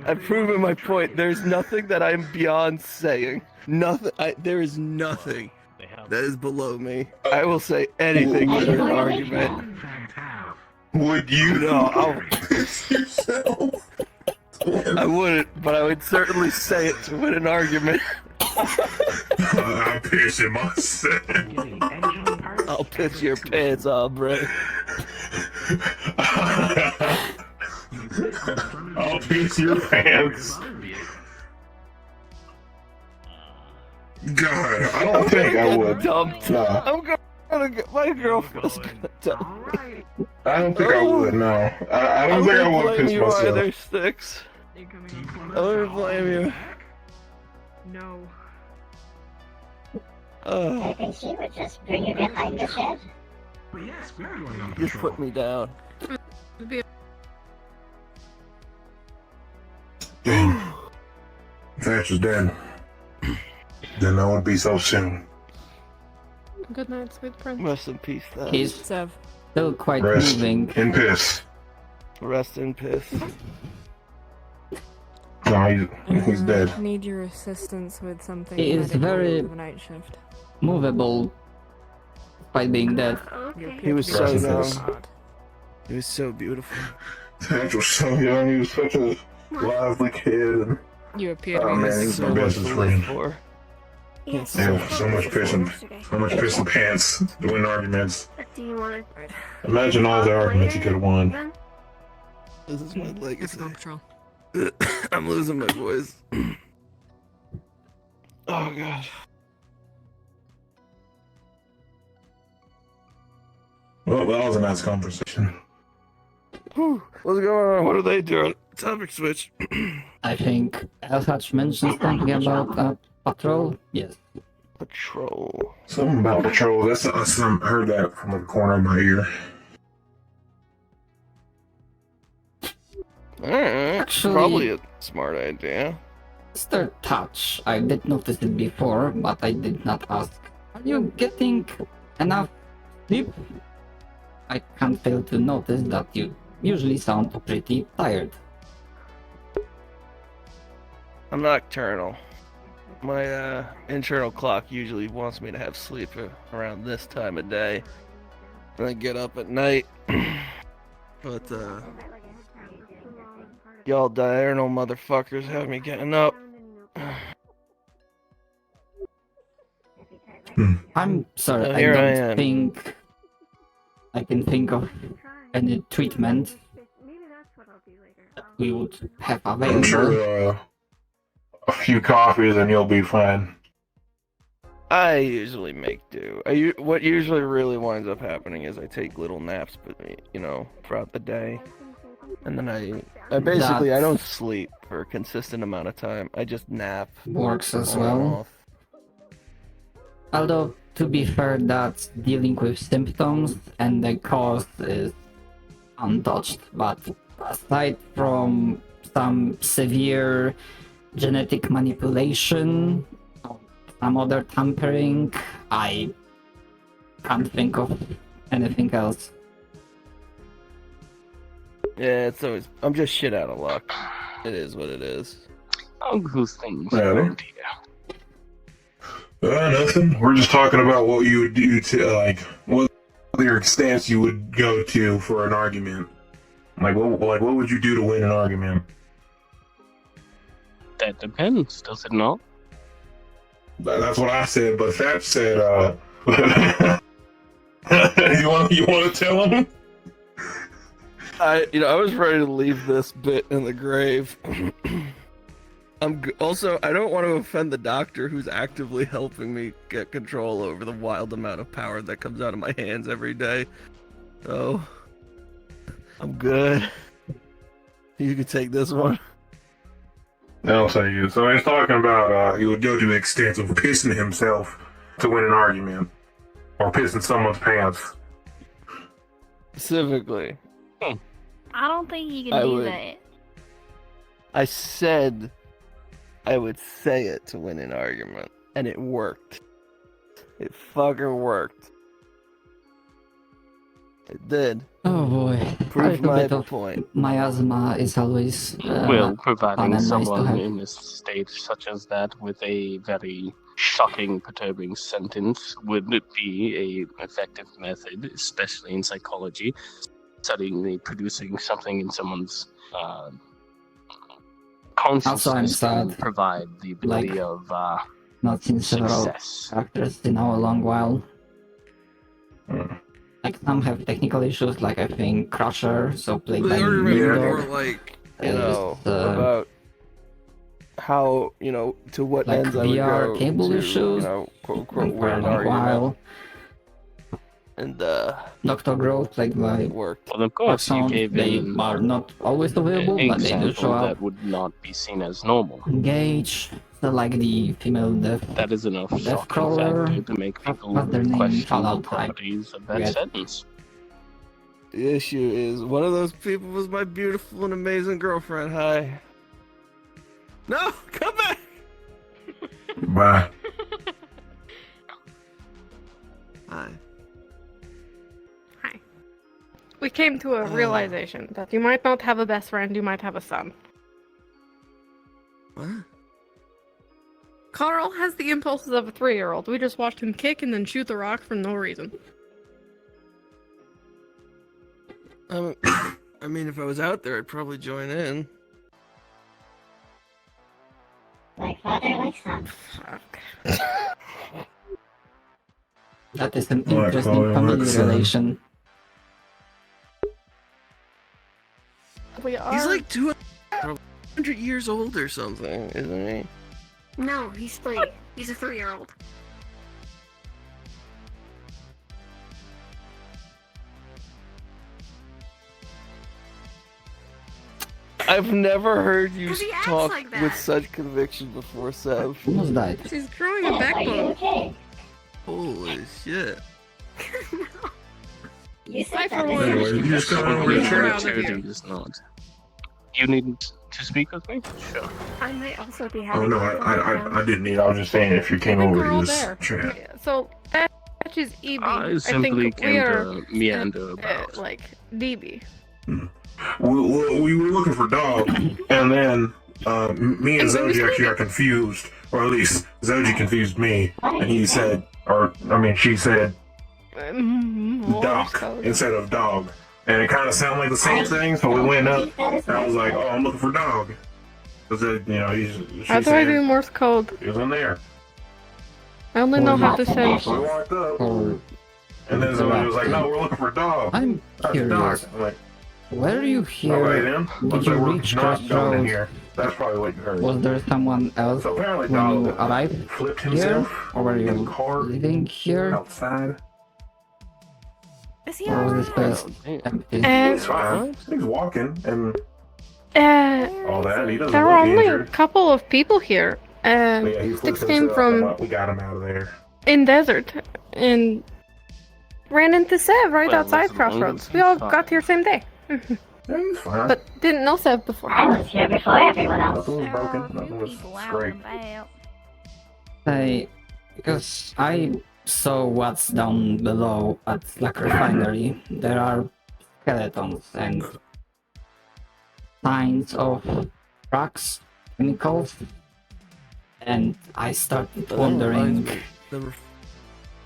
I've proven my point. There's nothing that I'm beyond saying. Nothing. There is nothing that is below me. I will say anything in an argument. Would you? No, piss yourself? I wouldn't, but I would certainly say it to win an argument. I'm pissing myself. I'll piss your pants off, bro. I'll piss your pants. God, I don't think I would. Dumped. No. I'm gonna get my girlfriend's gonna dump me. I don't think I would, no. I don't think I would piss you myself. either, Sticks. I wouldn't blame you. No. I think she would just bring you behind the shed. Just put me down. If Thatcher's dead, then that would be so soon. Good night, sweet prince. Rest in peace, then. He's Sev. still quite Rest moving. in piss. Rest in piss. No, he's dead. Need your assistance with something. He is medical very- for the night shift. Movable by being dead. He was so Rest in young. peace. He was so beautiful. Thatcher was so young, he was such a lively kid. And, You appear to oh be man, he was So my much bestest to friend. live for. Yes. So much pissing pants to win arguments. Do you want to? Imagine all the arguments he could have won. This is my Let's legacy. go patrol. I'm losing my voice. Oh god. Well, that was a nice conversation. Whew. What's going on? What are they doing? Topic switch. I think Elhach mentioned something about a patrol. Yes. Patrol. Something about patrol. I heard that from the corner of my ear. Alright. Actually- Probably a smart idea. Mr. Touch, I did notice it before, but I did not ask. Are you getting enough sleep? I can't fail to notice that you usually sound pretty tired. I'm nocturnal. My internal clock usually wants me to have sleep around this time of day. And I get up at night. But y'all diurnal motherfuckers have me getting up. I'm sorry, So I here I don't am. think I can think of any treatment that we would have I'm available. sure a few coffees and you'll be fine. I usually make do. What usually really winds up happening is I take little naps, but throughout the day, and then I basically I don't sleep for a consistent amount of time. I just nap. Works as on and well. off. Although, to be fair, that's dealing with symptoms and the cause is untouched. But aside from some severe genetic manipulation, or some other tampering, I can't think of anything else. Yeah, it's always I'm just shit out of luck. It is what it is. Who's things? Really? Nothing. We're just talking about what you would do to, what other extents you would go to for an argument. What would you do to win an argument? That depends, does it not? That's what I said, but Thatch said, you want to tell him? I was ready to leave this bit in the grave. Also, I don't want to offend the doctor who's actively helping me get control over the wild amount of power that comes out of my hands every day. So, I'm good. You can take this one. I'll say you. So he's talking about he would go to the extent of pissing himself to win an argument, or pissing someone's pants. Specifically, I don't think you can I do would. that. I said I would say it to win an argument, and it worked. It fucking worked. It did. Oh boy. A Proved little my bit of point. miasma is always Well, fun providing and nice to someone have. in a state such as that with a very shocking, perturbing sentence would be a effective method, especially in psychology, studying producing something in someone's Also, I'm consciousness to sad. provide the ability of Not seen several success. characters in a long while. Hmm. Like some have technical issues, like I think Crusher, so played by The argument was Yeah. more Gaylor, like, is about how, to what like ends I would VR go cable to, issues, quote unquote, and for win a an long argument. while. And, Dr. Grove, played by it worked. Well, of course, you Sound, gave they an are not always available, but they do show example up. that would not be seen as normal. Engage, so like the female death That is enough Death shocking Crawler. factor to make people What's their name? question the Fallout type. properties of that Yes. sentence. The issue is, one of those people was my beautiful and amazing girlfriend. Hi. No, come back! Bye. Hi. Hi. We came to a realization that you might not have a best friend, you might have a son. What? Carl has the impulses of a 3-year-old. We just watched him kick and then shoot the rock for no reason. I mean, if I was out there, I'd probably join in. Like father, like son. Fuck. That is an Like interesting Chloe family Wilson. relation. We are. He's like 200 years old or something, isn't he? No, he's 3. He's a 3-year-old. I've never heard you 'Cause he acts talk like that. with such conviction before, Seb. Almost died. She's growing a Are you backbone. okay? Holy shit. You I, said for that. one, Anyway, you just got over We're the proud chat. of you. Is not. You need to speak with me? Sure. I might also be Oh having. no, I didn't need. I was just saying if you I came think over we're to all this there. chat. Yeah, so, that is EB. I I simply think we came are, to meander about. like, DB. We were looking for dog, and then me and Zoji actually got confused, or at least Zoji confused me, and he said, she said Doc instead of dog, and it kind of sounded like the same thing. So we went up, and I was like, "Oh, I'm looking for dog," because she How do I do said Morse code? it was in there. I only know how to send. So we walked up, Or and then somebody was like, "No, we're looking for dog." I'm That's curious. dog. I'm like, Were you "Alright here? then, Did looks you like we're reach not going in Crossroads? here." That's probably what you heard. Was there someone else So apparently, when you dog arrived flipped here? himself Or were in the you car living here? outside. Is he Or was this alright? place empty? He's fine. He's walking and Uh, all that. He doesn't there look were only a injured. couple of people here. But yeah, he flipped Six came himself. from We got him out of there. in desert and ran into Sev right Well, outside as long as Crossroads. he's We all fine. got here same day, Yeah, he's fine. but didn't know Sev before. I was here before everyone else. Nothing was There are broken. a few Nothing was people out scraped. and about. Because I saw what's down below at Slack Refinery. There are skeletons and signs of trucks, chemicals, and I started wondering,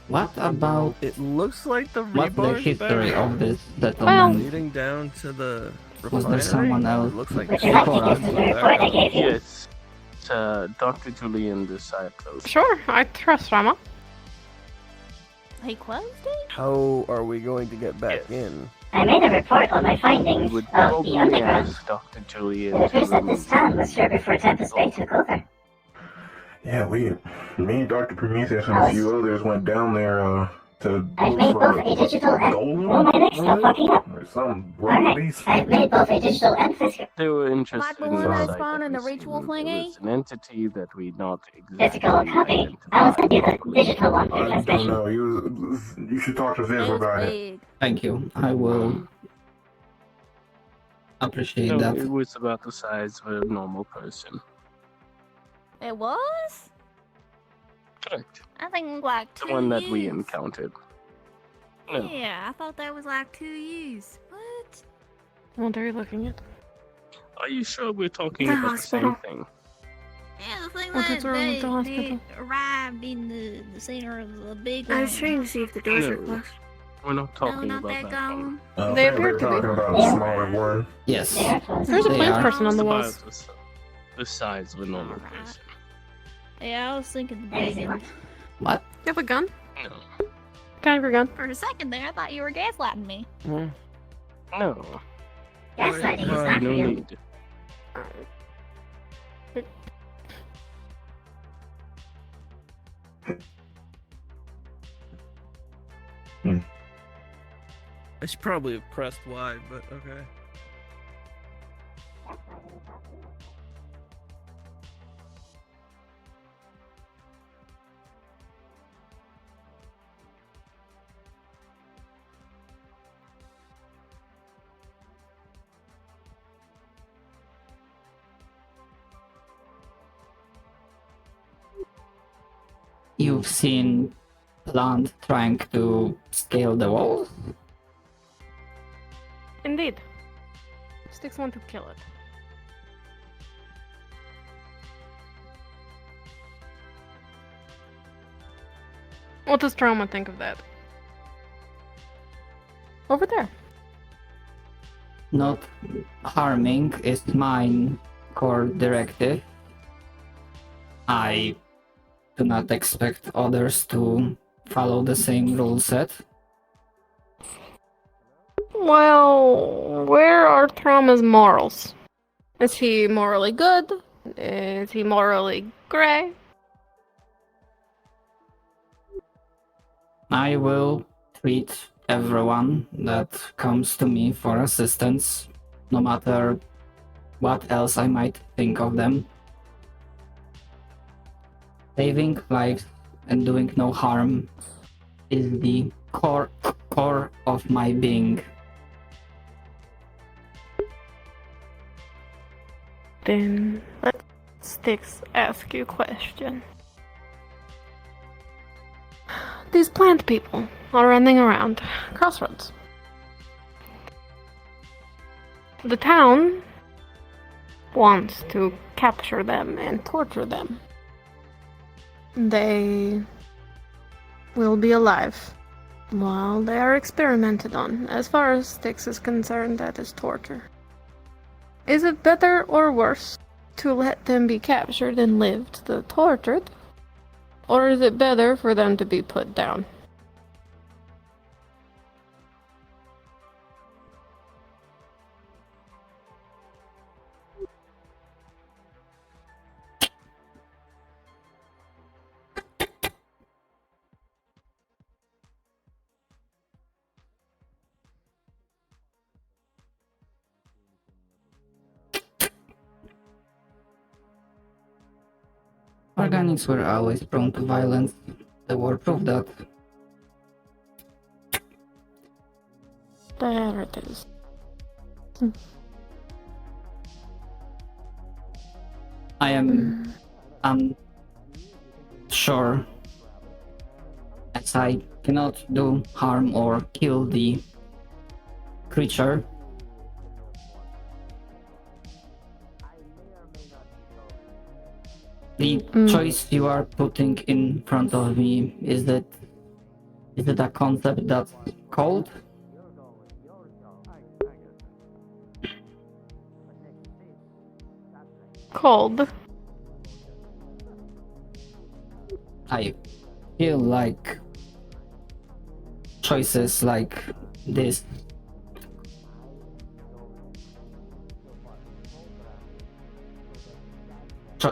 what about It looks like the what's the rebar's history back. of this settlement? Leading down to the Was there refinery. someone else It looks like Would you like to before us? give me the report I gave you? Yes. Dr. Julian decided close. Sure, I trust Rama. He closed it? How are we going to get back Yes. in? I made a report on my We findings would of the probably underground. ask Dr. It Julian appears to that this town was here before Tempest Bay took over. Yeah, me and Dr. Prometheus and a few others went down there to I've look made for both a digital and... golem Oh, my leg's still fucking up. or some rogue Alright, beast. I've made both a digital and physical. They were interested Like the in one the I site spawned that in the we ritual seen. thingy? It was an entity that we not Physical exactly copy. I'll send you the digital one for I don't inspection. know. You should talk to Viv It's about it. big. Thank you. I will appreciate No, that. it was about the size of a normal person. It was? Correct. I think like 2 The one that we years. encountered. No. Yeah, I thought that was like 2 years. What? What are you looking at? Are you sure we're talking The about hospital. the same thing? Yeah, the thing What is that wrong with the they hospital? arrived in the center of the big I one. was trying to see if the doors were No. closed. We're not No, talking not about that that gone. one. I They think appear they're to be. talking about a smaller one. Yes. There's a They plant are. person on the It's walls. about the size of a normal Alright. person. Yeah, I was thinking the big one. What? You have a gun? No. Can I have your gun? For a second there, I thought you were gaslighting me. Hmm. No. Gaslighting is Why? not No real. need. I should probably have pressed Y, but okay. You've seen plant trying to scale the walls? Indeed. Sticks want to kill it. What does Trauma think of that? Over there. Not harming is my core directive. I do not expect others to follow the same rule set. Well, where are Trauma's morals? Is he morally good? Is he morally gray? I will treat everyone that comes to me for assistance, no matter what else I might think of them. Saving lives and doing no harm is the core of my being. Then let Sticks ask you a question. These plant people are running around Crossroads. The town wants to capture them and torture them. They will be alive while they are experimented on. As far as Styx is concerned, that is torture. Is it better or worse to let them be captured and live to the tortured? Or is it better for them to be put down? Organics were always prone to violence. The war proved that. There it is. I am unsure, as I cannot do harm or kill the creature. The choice you are putting in front of me, is it a concept that's cold? Cold. I feel like choices like this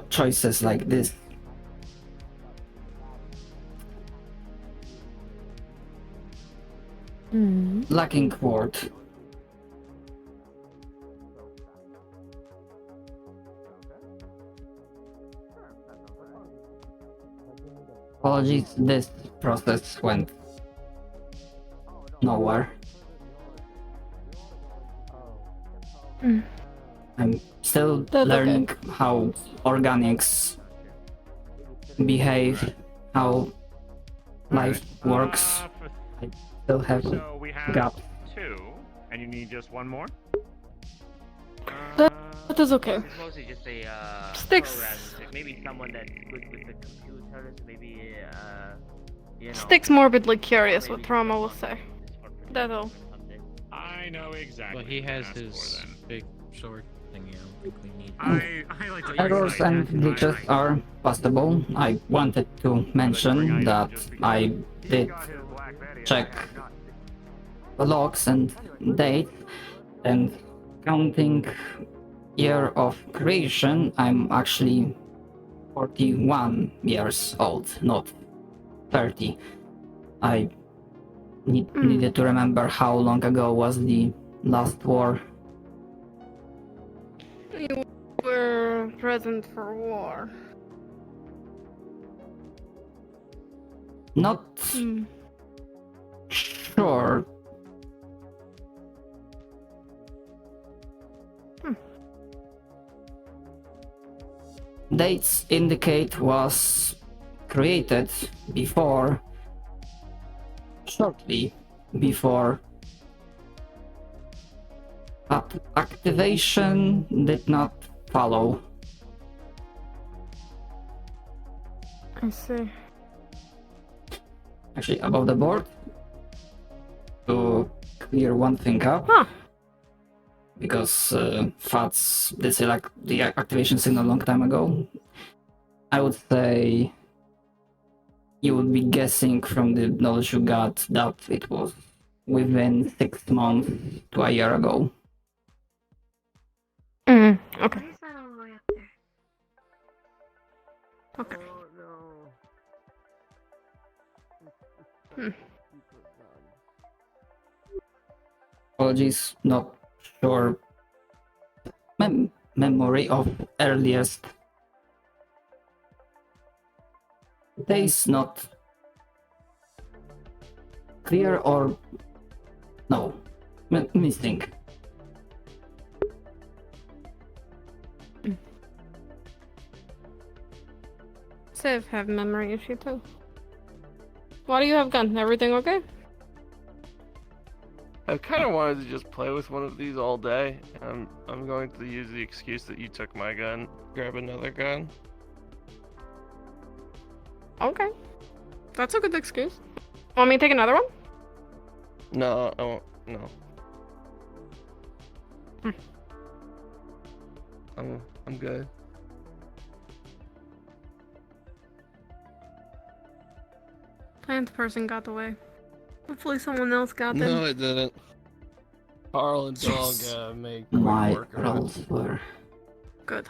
choices like this lacking word. Apologies, this process went nowhere. I'm still That's learning how organics behave, how life works. I still have So we have gaps. 2, and you need just 1 more? That is okay. It's mostly just a Sticks. programming trick. Maybe someone that's good with the computers, maybe you know. Sticks morbidly curious maybe what trauma will someone say. is for That's all. something. I know exactly. Well, he what to has ask his for, then. big sword thingy. I don't think we need. I like to Errors and glitches are possible. I wanted to mention that I did check the logs and dates, and counting year of creation, I'm actually 41 years old, not 30. I needed to remember how long ago was the last war. You were present for war. Not Hmm. sure. Dates indicate was created before, shortly before, but activation did not follow. I see. Actually, above the board, to clear one thing up, Huh. because FATS did select the activation signal a long time ago. I would say you would be guessing from the knowledge you got that it was within 6 months to a year ago. Mm, okay. Okay. Hmm. Apologies, not sure. Memory of earliest days not clear or no missing. Save have memory issue too. What do you have gun? Everything okay? I kind of wanted to just play with one of these all day. I'm going to use the excuse that you took my gun, grab another gun. Okay. That's a good excuse. Want me to take another one? No, I won't. No. I'm good. Plant person got away. Hopefully someone else got them. No, it didn't. Carl and Dog Yes. Make quick My work of it. rolls were. Good.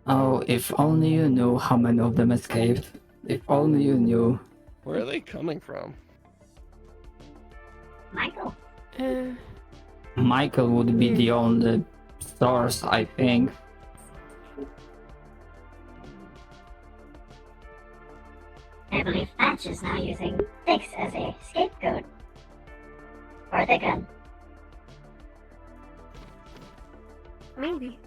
Oh, if only you knew how many of them escaped. If only you knew. Where are they coming from? Michael. Michael would be the only source, I think. I believe Thatch is now using Dix as a scapegoat. For the gun. Maybe.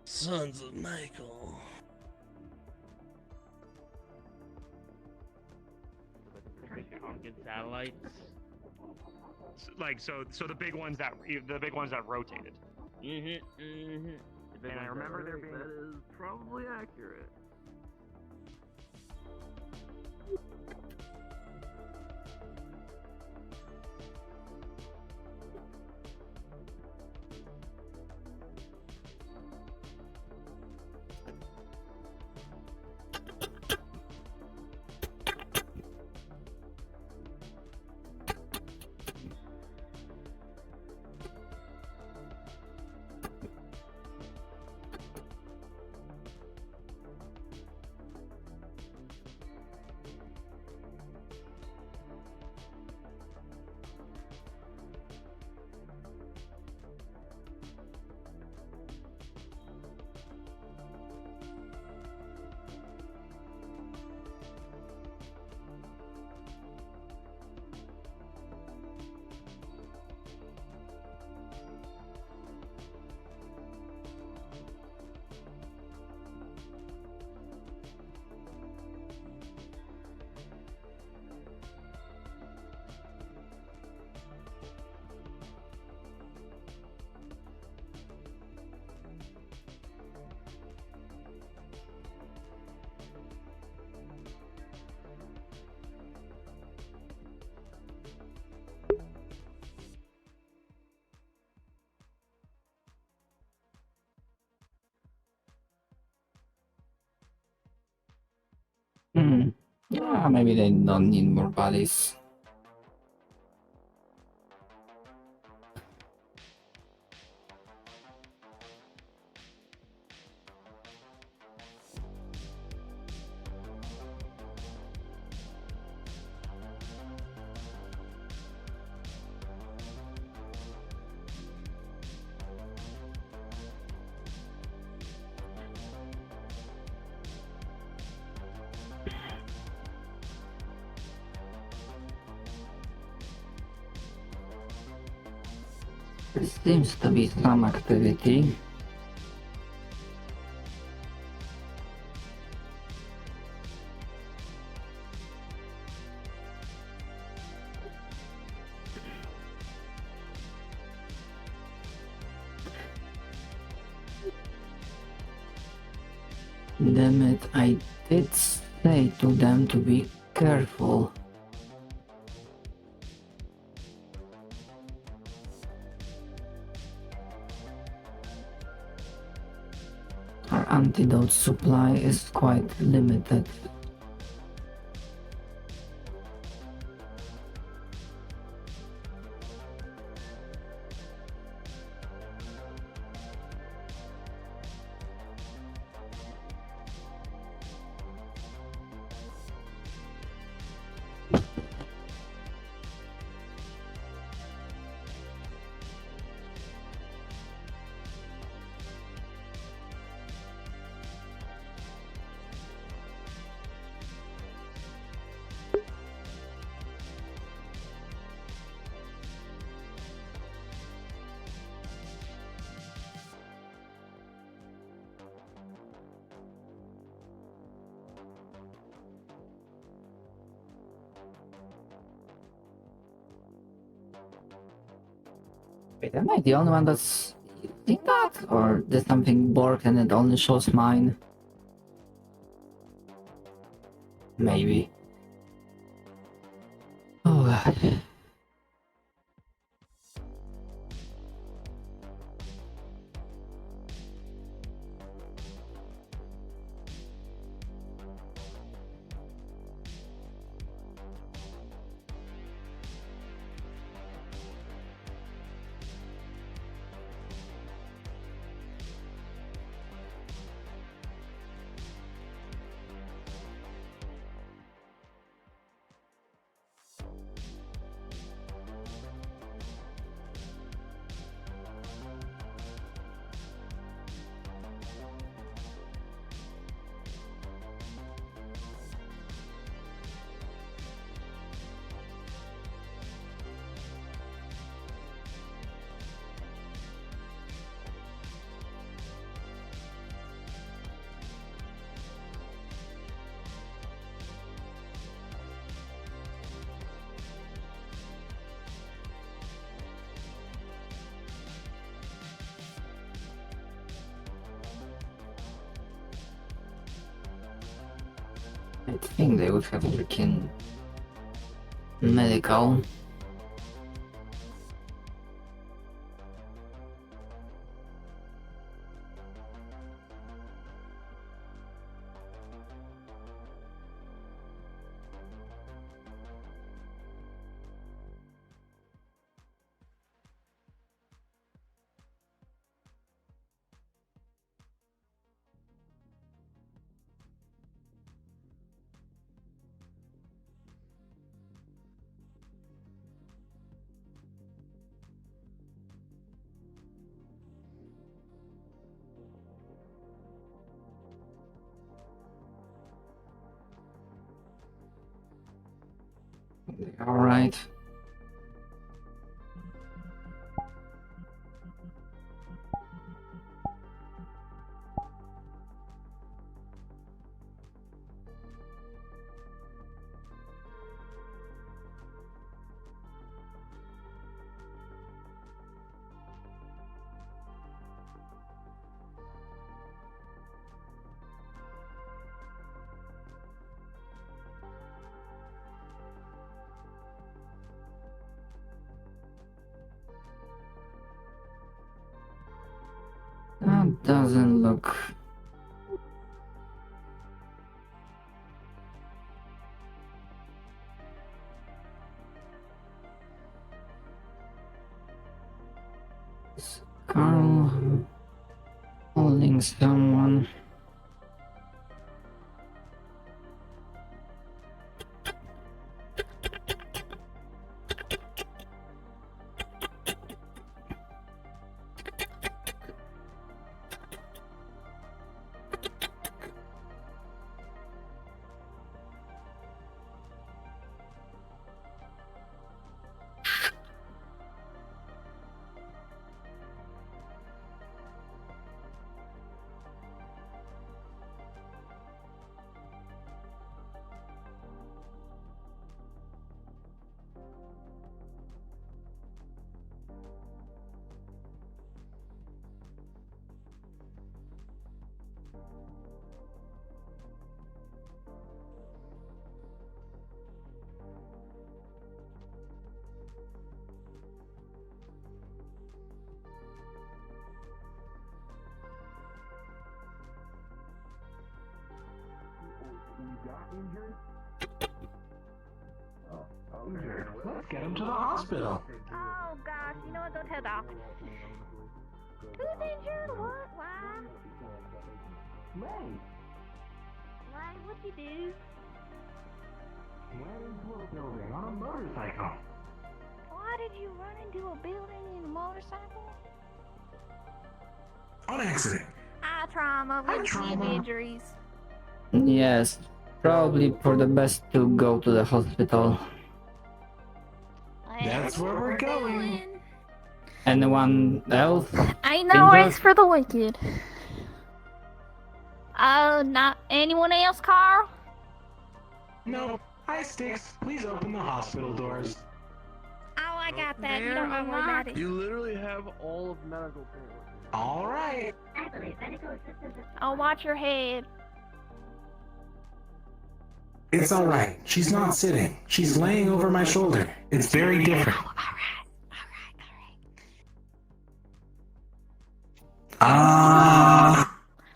Sons of Michael. Pumpkin satellites. Like so the big ones that rotated. And I remember there being. That is probably accurate. Hmm. Yeah, maybe they don't need more bodies. There seems to be some activity. Damn it, I did say to them to be careful. Our antidote supply is quite limited. Wait, am I the only one that's using that? Or did something work and it only shows mine? Maybe. Oh god. I think they would have freaking medical. Alright. That doesn't look Carl holding someone. Let's get him to the hospital. Oh gosh, you know what? Go tell Doc. Who's injured? What? Why? May, Why? What'd you do? ran into a building on a motorcycle. Why did you run into a building in a motorcycle? On accident. Eye trauma, Eye with trauma. injuries. Yes, probably for the best to go to the hospital. That's where we're going. Anyone else? Ain't no Injured? rest for the wicked. Not anyone else, Carl? No. Hi, Sticks. Please open the hospital doors. Oh, I got that. You don't worry about it. You literally have all of medical care. All right. I believe medical assistance is Oh, watch your head. It's all right. She's not sitting. She's laying over my shoulder. It's very different.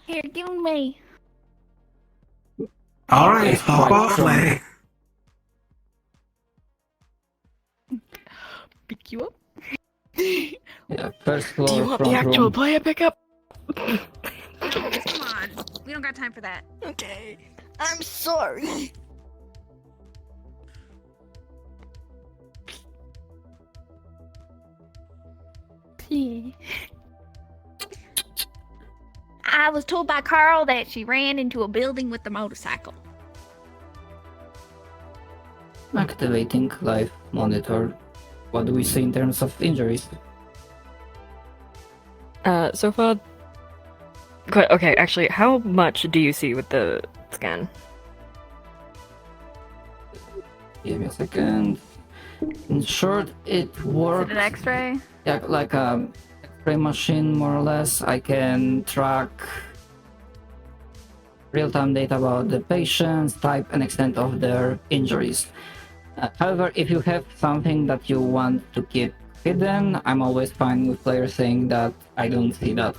Here, give me. All right. Hop off, Lay. Pick you up. Yeah, first floor. Do you want the front actual room. player pickup? Come on. We don't got time for that. Okay. I'm sorry. I was told by Carl that she ran into a building with the motorcycle. Activating live monitor. What do we see in terms of injuries? So far. Okay, actually, how much do you see with the scan? Give me a second. In short, it works. Is it an X-ray? Yeah, like a X-ray machine, more or less. I can track real-time data about the patients, type, and extent of their injuries. However, if you have something that you want to keep hidden, I'm always fine with players saying that I don't see that.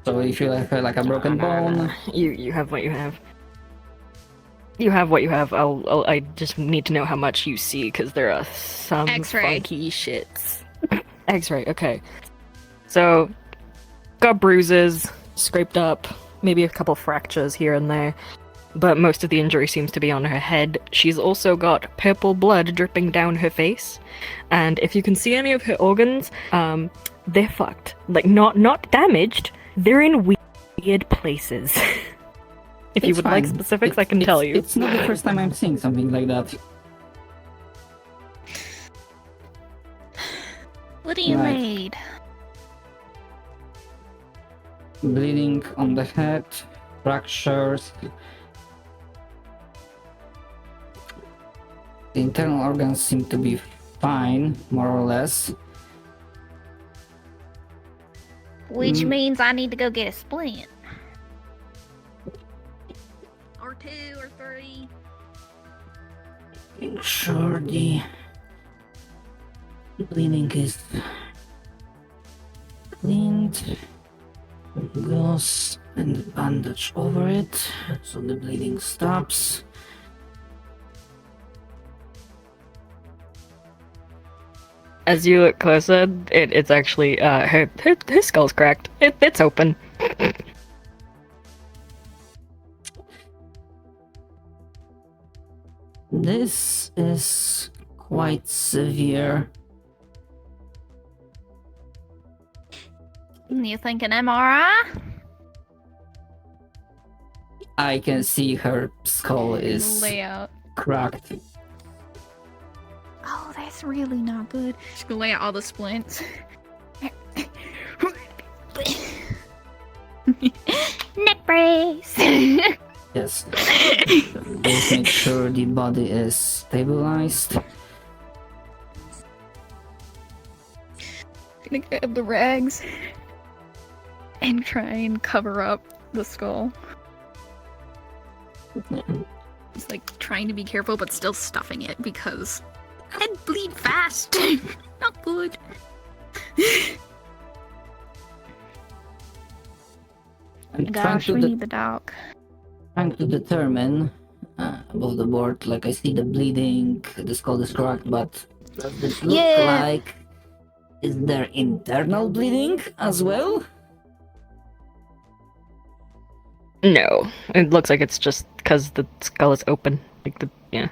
So if you have like a broken bone, You have what you have. You have what you have. I just need to know how much you see because there are some X-ray. funky shits. X-ray. Okay. So, got bruises, scraped up, maybe a couple fractures here and there, but most of the injury seems to be on her head. She's also got purple blood dripping down her face, and if you can see any of her organs, they're fucked. Like not damaged. They're in weird places. If you it's would like fine. specifics, I can tell you. It's not the first time I'm seeing something like that. What do you Right. need? Bleeding on the head, fractures. The internal organs seem to be fine, more or less. Which means I need to go get a splint. Or 2 or 3. Make sure the bleeding is cleaned. Gauze and bandage over it so the bleeding stops. As you look closer, it's actually her skull's cracked. It's open. This is quite severe. You think an MRI? I can see her skull is Layout. cracked. Oh, that's really not good. Just gonna lay out all the splints. Neck brace. Yes. Please make sure the body is stabilized. Gonna grab the rags and try and cover up the skull. Just like trying to be careful, but still stuffing it because I'd bleed fast. Not good. I'm Gosh, we need the doc. trying to determine above the board. Like I see the bleeding, the skull is cracked, but does this look like? Is there internal bleeding as well? No, it looks like it's just because the skull is open. Yeah.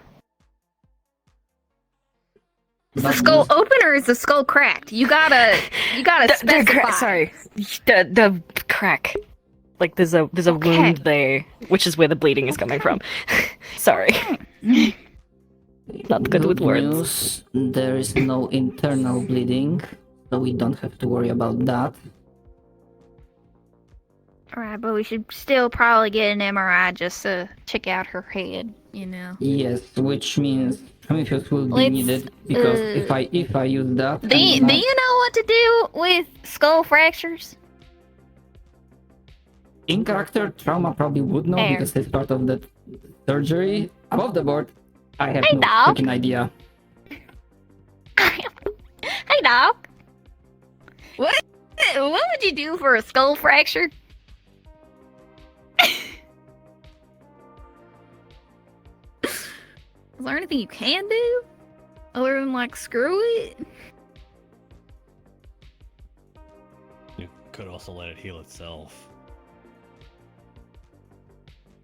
Is the skull open or is the skull cracked? You gotta specify. Sorry, the crack. Like there's a wound there, which is where the bleeding is coming from. Sorry. Not good with words. News, there is no internal bleeding, so we don't have to worry about that. Alright, but we should still probably get an MRI just to check out her head, you know. Yes, which means Prometheus will be needed because if I use that. Do you know what to do with skull fractures? In character, Trauma probably would know because it's part of the surgery. Above the board, I have no freaking idea. Hey, dog. What would you do for a skull fracture? Is there anything you can do? Other than, like, screw it? You could also let it heal itself.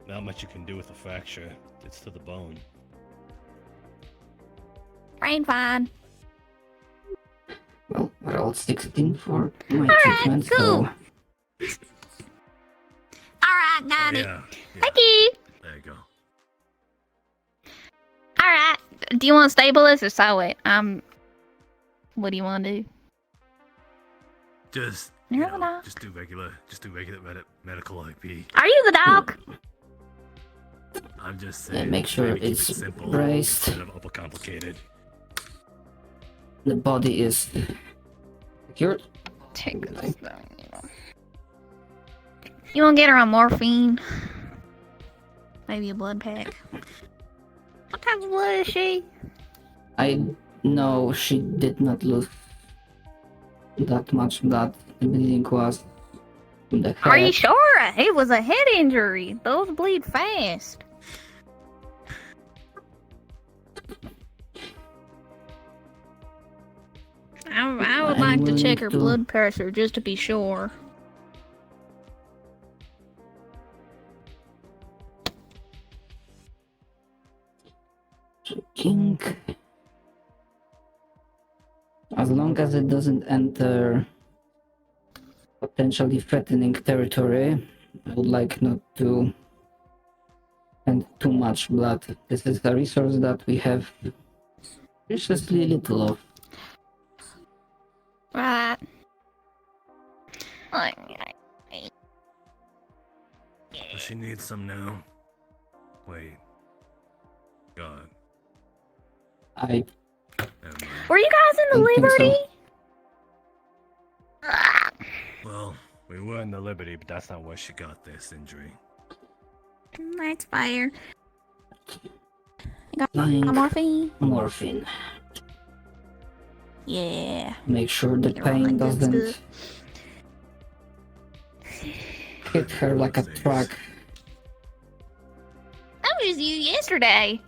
Not much you can do with a fracture. It's to the bone. Rain fine. Well, I rolled 16 for my Alright, treatment, cool. so... Alright, got it. Yeah. Thank you. There you go. Alright. Do you want to stable this or sew it? What do you want to do? Just You're the dog. just do regular medical IP. Are you the dog? I'm just Yeah, saying. make sure maybe keep it's it simple braced. instead of overcomplicated. The body is secured. Take this down, You want to get her on morphine? Maybe a blood pack. What type of blood is she? I know she did not lose that much blood. The bleeding was in the head. Are you sure? It was a head injury. Those bleed fast. I would like to check her blood pressure just to be sure. King. As long as it doesn't enter potentially threatening territory, I would like not to spend too much blood. This is a resource that we have preciously little of. Right. Does she need some now? Wait. God. Were you guys in the don't think Liberty? Well, we were in the Liberty, but that's not where she got this injury. That's fire. Got Lying morphine? Morphine. Yeah. Make sure the Get her on pain that good doesn't stuff. hit her like a truck. That was you yesterday.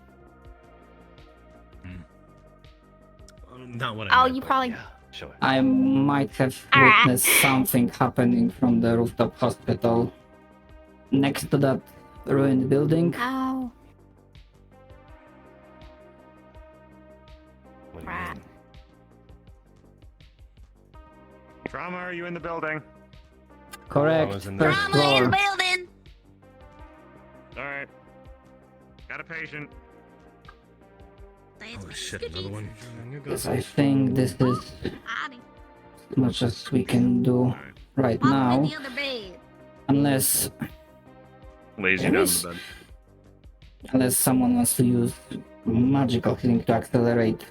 Not what Oh, I meant, you but probably. yeah, sure. I might have Alright. witnessed something happening from the rooftop hospital next to that ruined building. Oh. What do you Right. mean? Trauma, are you in the building? Correct. was in the- First Drama in the floor. building. Alright. Got a patient. Oh shit, another one. Yes, I think this is as much as we can do right now, the other bed. unless Lays you down to bed. unless someone wants to use magical healing to accelerate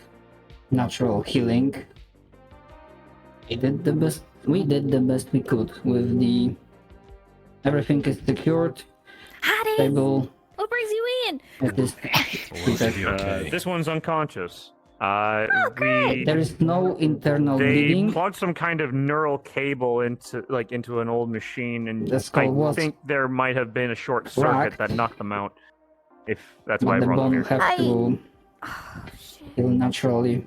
natural healing. We did the best we could with the everything is secured, Howdy. stable. What brings you in? It is Okay. This one's unconscious. great. there is no internal They bleeding. plugged some kind of neural cable into an old machine, and The skull I was think there might have been a short circuit cracked. that knocked them out. If that's why I But the brought them bone here. have to heal naturally.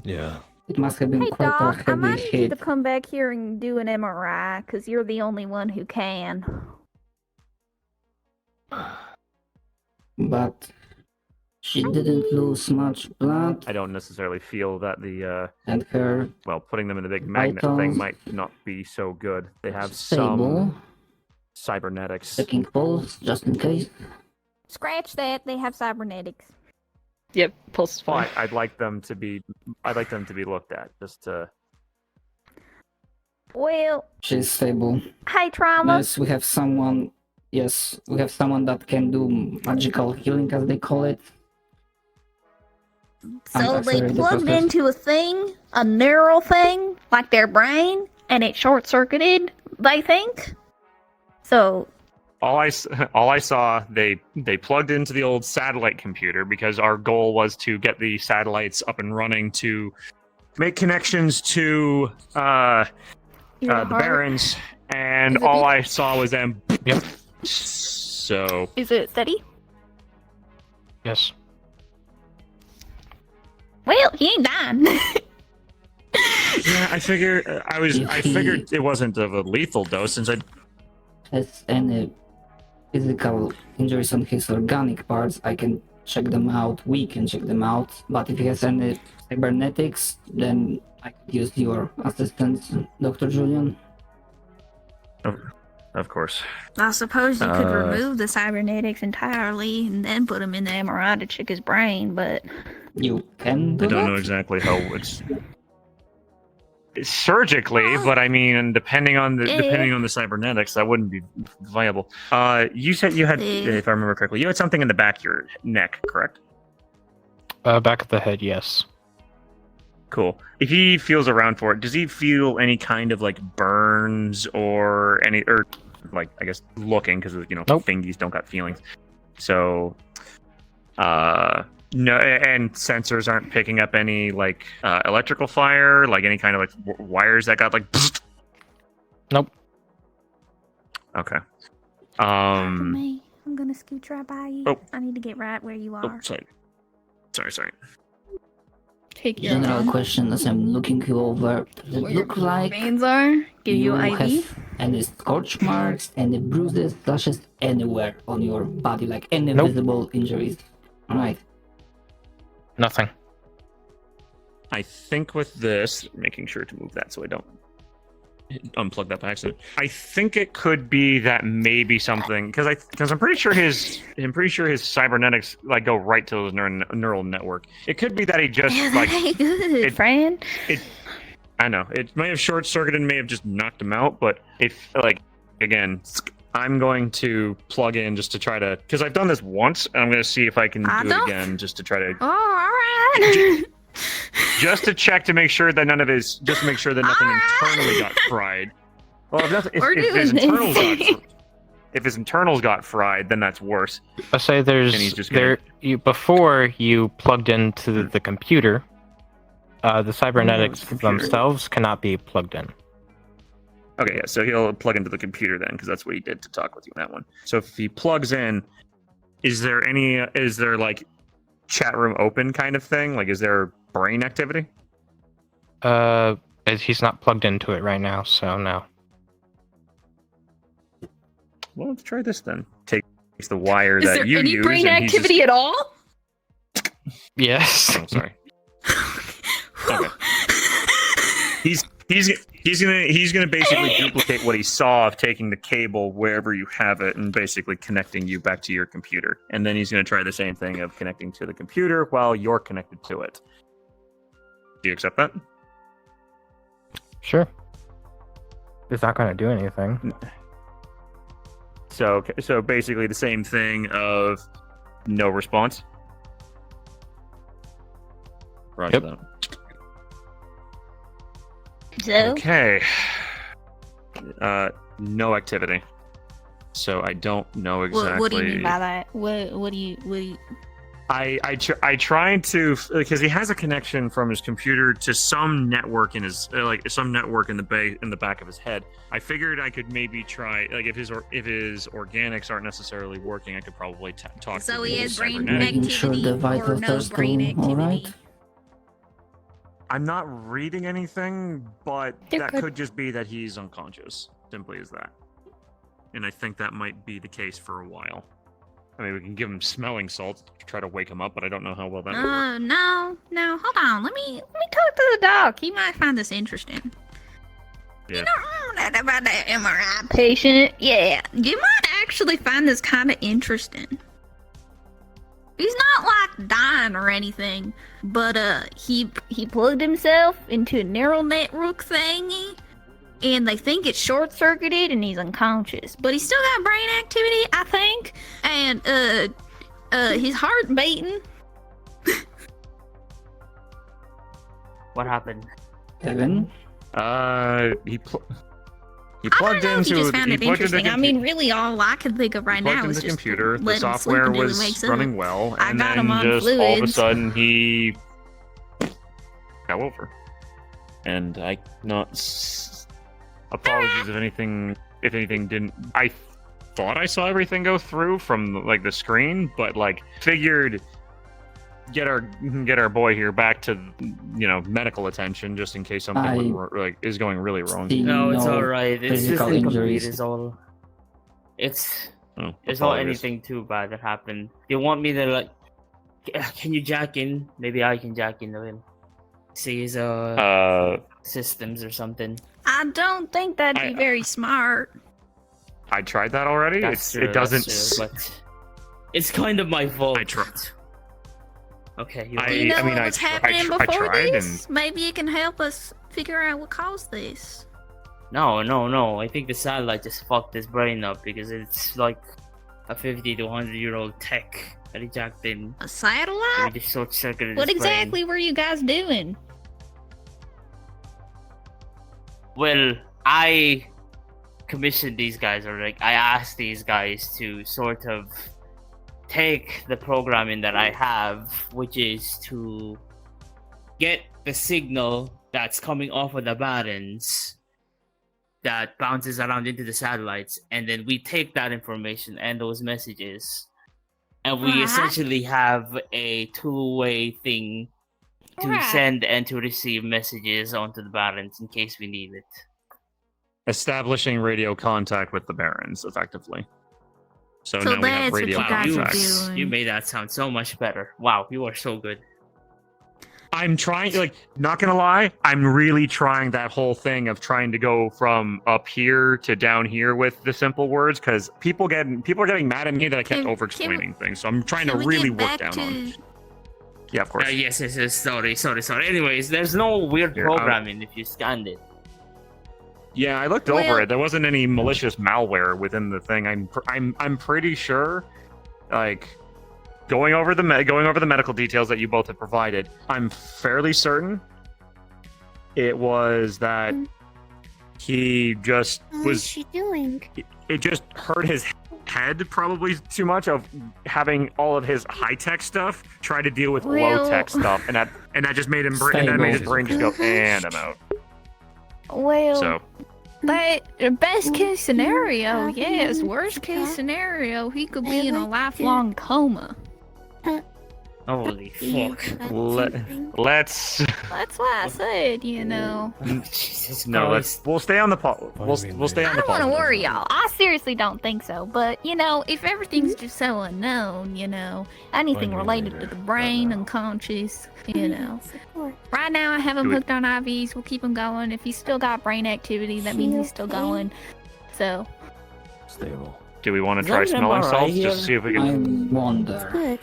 Yeah. It must have been Hey, quite Doc, a I might heavy need you hit. to come back here and do an MRI, because you're the only one who can. But she didn't lose much blood, I don't necessarily feel that the and her putting them in the big magnet vitals thing might not be so good. They have stable. some cybernetics. Checking pulse, just in case. Scratch that, they have cybernetics. Yep, pulse is fine. But I'd like them to be looked at just to. Well, She's stable. hey, Trauma. Yes, we have someone. Yes, we have someone that can do magical healing, as they call it. So they Accelerate the plugged process. into a thing, a neural thing, like their brain, and it short-circuited, they think? So, All I saw, they plugged into the old satellite computer because our goal was to get the satellites up and running to make connections to the Barons, and Is it all beat? I saw was them. Yep. So is it steady? Yes. Well, he ain't dying. yeah, I figured it wasn't of a lethal dose since I. Has any physical injuries on his organic parts, I can check them out. We can check them out. But if he has any cybernetics, then I could use your assistance, Dr. Julian. Of course. I suppose you could remove the cybernetics entirely and then put him in the MRI to check his brain, but You can do I don't that? know exactly how it's surgically, but I mean, depending on the cybernetics, that wouldn't be viable. You said you had, if I remember correctly, you had something in the back of your neck, correct? Back of the head, yes. Cool. If he feels around for it, does he feel any kind of like burns or like, I guess looking, because Nope. fingies don't got feelings. So, no, and sensors aren't picking up any like electrical fire, like any kind of like wires that got like. Nope. Okay. Me. I'm gonna scooch right by you. Oh. I need to get right where you Oh, are. sorry. take your General question as I'm looking you over. Does it where your look like veins are. Give you have IV. any scorch marks, any bruises, slashes anywhere on your body, like any Nope. visible injuries? Alright. Nothing. I think with this, making sure to move that so I don't unplug that by accident. I think it could be that maybe something because I'm pretty sure his cybernetics like go right to his neural network. It could be that he just like Hey, good, friend. I know it may have short circuited, may have just knocked him out, but if like again, I'm going to plug in just to try to because I've done this once and I'm going to see if I can do it again just to try to. Oh, all right. Just to check to make sure that nothing internally got fried. Well, if his internals got fried, then that's worse. I say And he's there's just before you plugged into the computer, the cybernetics themselves cannot be plugged in. Okay, yeah, so he'll plug into the computer then, because that's what he did to talk with you on that one. So if he plugs in, is there like chat room open kind of thing? Like, is there brain activity? He's not plugged into it right now, so no. Well, let's try this then. Takes the wire Is that there you any use, brain and he's activity just... at all? Yes. I'm sorry. Okay. He's gonna basically duplicate what he saw of taking the cable wherever you have it and basically connecting you back to your computer. And then he's gonna try the same thing of connecting to the computer while you're connected to it. Do you accept that? Sure. It's not going to do anything. So basically the same thing of no response. Roger that. So? Okay. No activity. So I don't know exactly. What do you mean by that? What do you? I tried to, because he has a connection from his computer to some network in his some network in the back of his head. I figured I could maybe try, like, if his organics aren't necessarily working, I could probably talk So to he his has brain cybernetic. activity Sure the or vitals no are brain still activity? alright? I'm not reading anything, but They're that good. could just be that he's unconscious. Simply as that. And I think that might be the case for a while. I mean, we can give him smelling salts to try to wake him up, but I don't know how well that would work. No, hold on. Let me talk to the doc. He might find this interesting. Yeah. You don't know that about that MRI patient? Yeah, you might actually find this kind of interesting. He's not like dying or anything, but he plugged himself into a neural network thingy, and they think it's short-circuited and he's unconscious. But he's still got brain activity, I think, and his heart beating. What happened? Evan? He I plugged don't know if he into just found he it plugged into interesting. I mean, really, all I can think of right plugged now into is the just computer. The let him sleep software until he was wakes up. running well, I and got then him on just all of a fluids. sudden he fell over. And apologies if anything didn't. I thought I saw everything go through from like the screen, but like figured get our boy here back to medical attention just in case something is going really wrong. No, it's alright. It's just physical incomplete injuries. is all. It's not apologies. anything too bad that happened. They want me to can you jack in? Maybe I can jack into him. See his systems or something. I don't think that'd be very smart. I tried that already. It doesn't. That's true, but it's kind of my fault. I tried. Okay. You know what was happening I before tried this? Maybe it can help us figure out what caused this. No. I think the satellite just fucked his brain up because it's like a 50 to 100-year-old tech that he jacked in. A satellite? He just short-circuited What his brain. exactly were you guys doing? Well, I commissioned these guys, or I asked these guys to sort of take the programming that I have, which is to get the signal that's coming off of the Barons that bounces around into the satellites, and then we take that information and those messages, and we essentially have a two-way thing to send and to receive messages onto the Barons in case we need it. Establishing radio contact with the Barons, effectively. So now we have that's what radio you guys are contact. doing. You made that sound so much better. Wow, you are so good. I'm trying, not gonna lie, I'm really trying that whole thing of trying to go from up here to down here with the simple words, because people are getting mad at me that I kept over-explaining things. So I'm trying to really work down on it. Yeah, of course. Yes. Sorry. Anyways, there's no weird programming if you scanned it. Yeah, I looked over it. There wasn't any malicious malware within the thing. I'm pretty sure, going over the medical details that you both have provided, I'm fairly certain it was that he just was. What is she doing? It just hurt his head probably too much of having all of his high-tech stuff try to deal with low-tech stuff, and that just made him made his brain just go, and I'm out. Well, So. But best case scenario, yes. Worst case scenario, he could be in a lifelong coma. Holy fuck. Let's. That's what I said, you know. Jesus No, Christ. we'll stay on the we'll stay on I the don't want to positive. worry y'all. I seriously don't think so. But, you know, if everything's just so unknown, you know, anything related to the brain, unconscious, you know. Right now, I have him Do we- hooked on IVs. We'll keep him going. If he's still got brain activity, that means he's still going. So, Stable. Do we want to Is try that smelling MRI salts here? just to see if we I can? wonder. Good.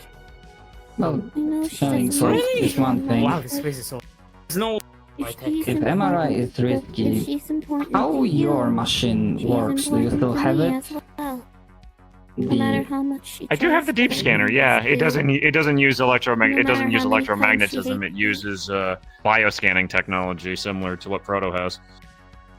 Well, I know she smelling doesn't salts like is one thing. Wow, this place is so. There's no. If she's If MRI is important- if risky, she's important how to you, your machine she's works? Do you important still to have me it? as well. No matter how much she I do have the tries deep to scanner. Yeah, it doesn't. It doesn't use No It doesn't matter use how many times electromagnetism. she It uses bioscanning technology similar to what Proto has.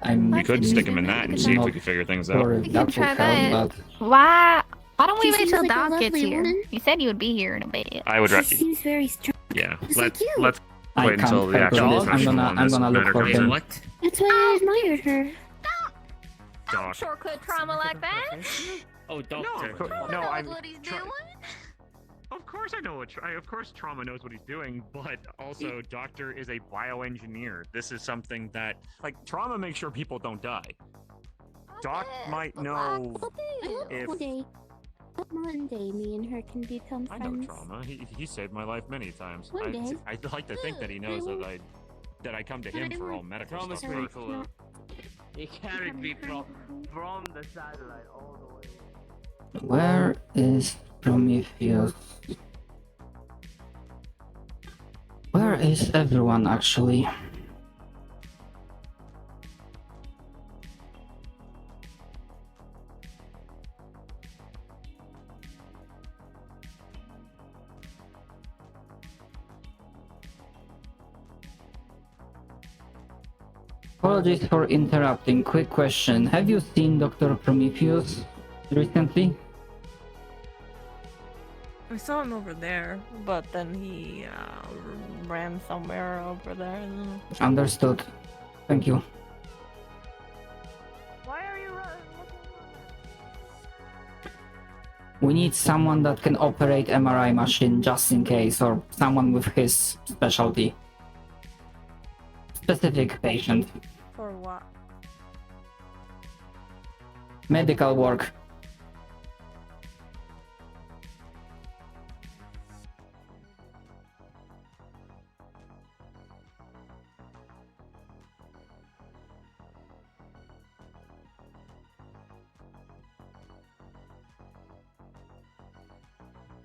We could stick him in that and see if we could figure things out. Sure, we can that would try help, that. but Why don't we She wait seems till like a Doc gets lovely here? woman. He said he would be here in a bit. I would She recommend. seems very strong. Yeah, Just let's like you. let's I wait until can't the help actual with this. professional on I'm this gonna look matter for comes him. in. What? That's why I admired her. Doc. Shortcut trauma like that? Oh, doctor. No, Knows I'm. what he's tra- doing? Of course I know what. Of course, trauma knows what he's doing, but also doctor is a bioengineer. This is something that, like, trauma makes sure people don't die. Doc might know if. One day, me and her can become I know friends. trauma. He saved my life many times. One day. I'd like to think that he knows that I come to him for all medical Trauma's stuff. pretty first. cool. He carried me from the satellite all the way. where is Prometheus? Where is everyone actually? Apologies for interrupting. Quick question. Have you seen Dr. Prometheus recently? We saw him over there, but then he ran somewhere over there. And... Understood. Thank you. Why are you running? We need someone that can operate MRI machine just in case, or someone with his specialty. Specific patient. For what? Medical work.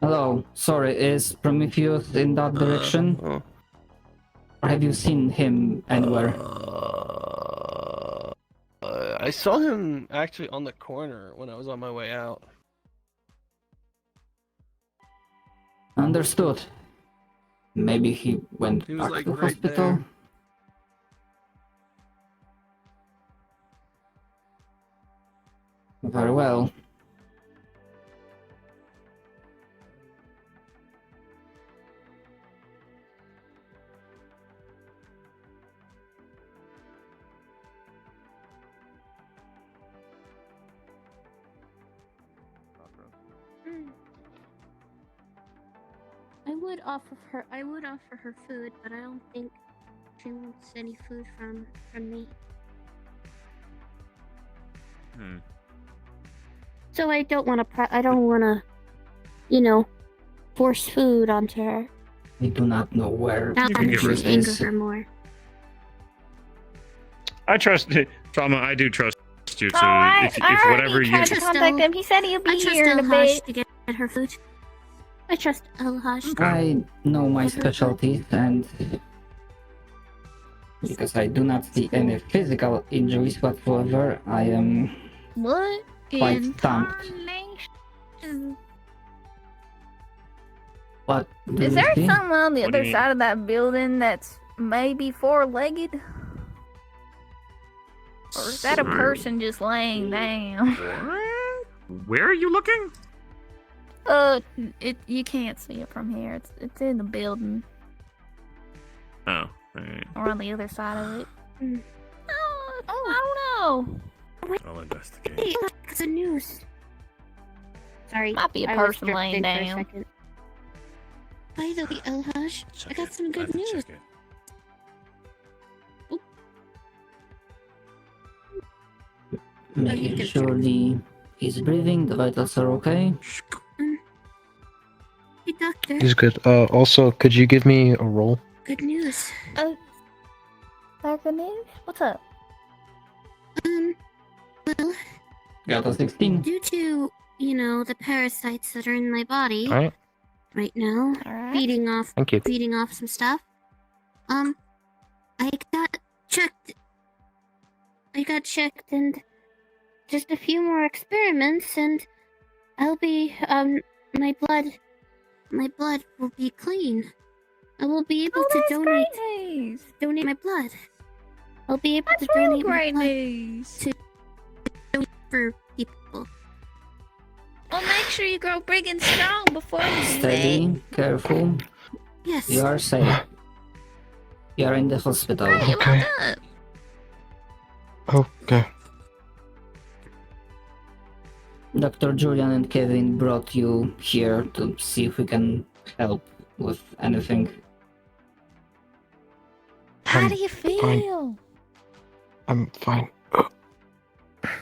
Hello, sorry, is Prometheus in that direction? Or have you seen him anywhere? I saw him actually on the corner when I was on my way out. Understood. Maybe he went He was back like to right hospital. there. Very well. I would offer her food, but I don't think she wants any food from me. So I don't want to, force food onto her. I do not know where That can give her would things. anger her more. I trust trauma. I do trust you. So I if whatever you. tried to contact him. He said he'll be here in a bit. to get her food. I trust Elhaj. I know my specialties, and because I do not see any physical injuries whatsoever, I am What? quite in stumped. tarnation? What do Is you there see? something on the What do you other mean? side of that building that's maybe four-legged? Or is that a person just laying down? Where are you looking? You can't see it from here. It's in the building Oh, right. or on the other side of it. I don't know. I'll investigate. Hey, it's the news. Sorry. Might be a I was person laying drifting for a down. second. By the way, Elhush, I got some good news. Making sure he's breathing, the vitals are okay. Hey, doctor. He's good. Also, could you give me a roll? Good news. Good news? What's up? Well, Got a 16. due to, the parasites that are in my body Alright. right now, feeding off Thank you. some stuff, I got checked. And just a few more experiments and I'll be, my blood will be clean. I will be able to donate my blood. I'll be able to donate my blood to donate for people. Well, make sure you grow big and strong before you do Steady, careful. Yes. You are safe. You are in the hospital. Okay. Okay. Dr. Julian and Kevin brought you here to see if we can help with anything. How do you feel? I'm fine.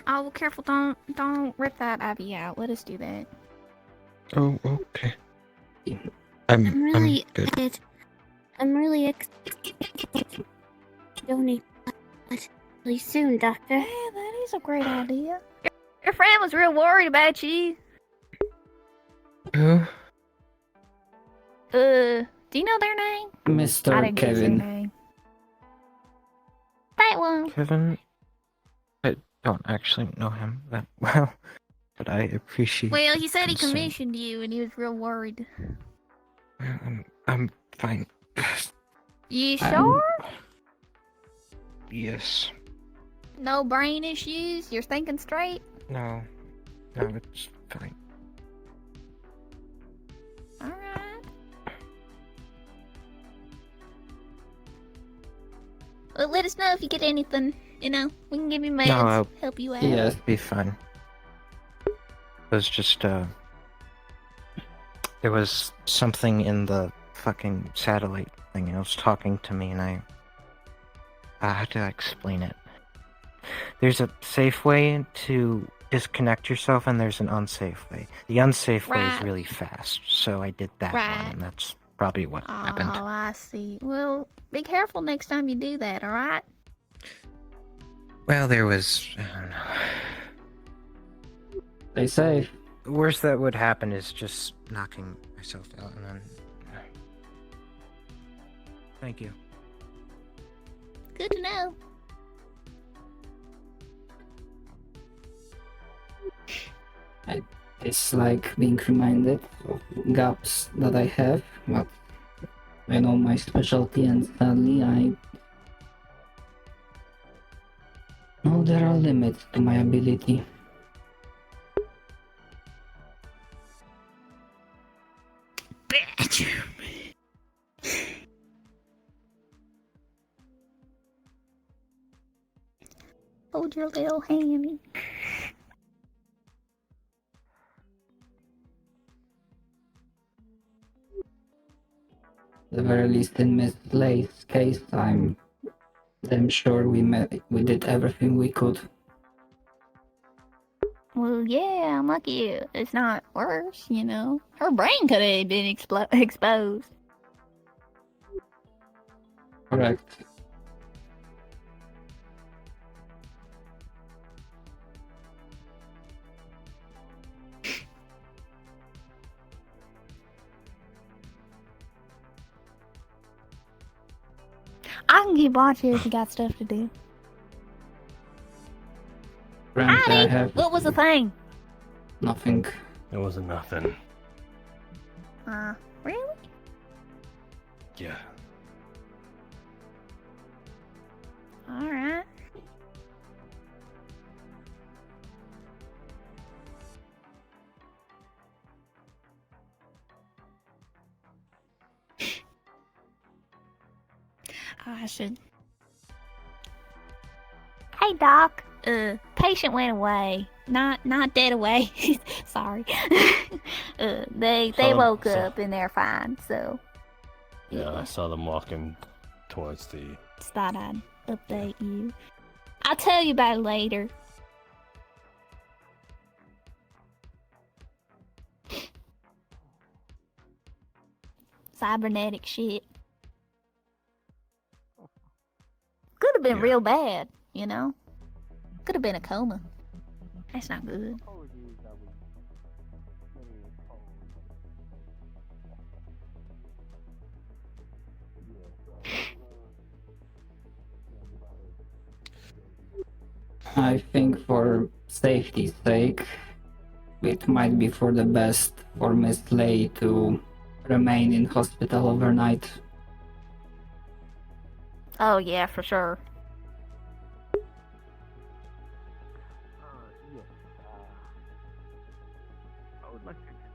Oh, well, careful! Don't rip that IV out. Let us do that. Oh, okay. I'm really good. excited. I'm really excited to donate blood really soon, Doctor. Yeah, that is a great idea. Your friend was real worried about you. Uh, Do you know their name? I Mr. didn't get their Kevin. name. That one. Kevin, I don't actually know him that well, but I appreciate. Well, he said he concern. commissioned you, and he was real worried. I'm fine. You sure? Yes. No brain issues? You're thinking straight? No, it's fine. Alright. Well, let us know if you get anything. We can give you meds, No, help you out. It'll be fine. It was just, there was something in the fucking satellite thing. It was talking to me, and how do I explain it? There's a safe way to disconnect yourself, and there's an unsafe way. The unsafe way is Right. really fast, so I did that Right. one, and that's probably what happened. Oh, I see. Well, be careful next time you do that, alright? Well, there was, I don't know. Stay safe. The worst that would happen is just knocking myself out, and then... Thank you. Good to know. I dislike being reminded of gaps that I have, but I know my specialty, and sadly I know there are limits to my ability. Hold your little hand. At the very least, in Miss Lay's case, I'm damn sure we did everything we could. Well, yeah, I'm lucky it's not worse, Her brain could have been exposed. Correct. I can keep watching if you got stuff to do. Frankly, I Howdy! have What was the thing? nothing. It wasn't nothing. Really? Yeah. Alright. I should. Hey, Doc. patient went away. Not dead away. Sorry. They woke up and they're fine. So. Yeah, I saw them walking towards the. Just thought I'd update you. I'll tell you about it later. Cybernetic shit. Could have been real bad, you know? Could have been a coma. That's not good. I think for safety's sake, it might be for the best for Miss Lay to remain in hospital overnight. Oh yeah, for sure.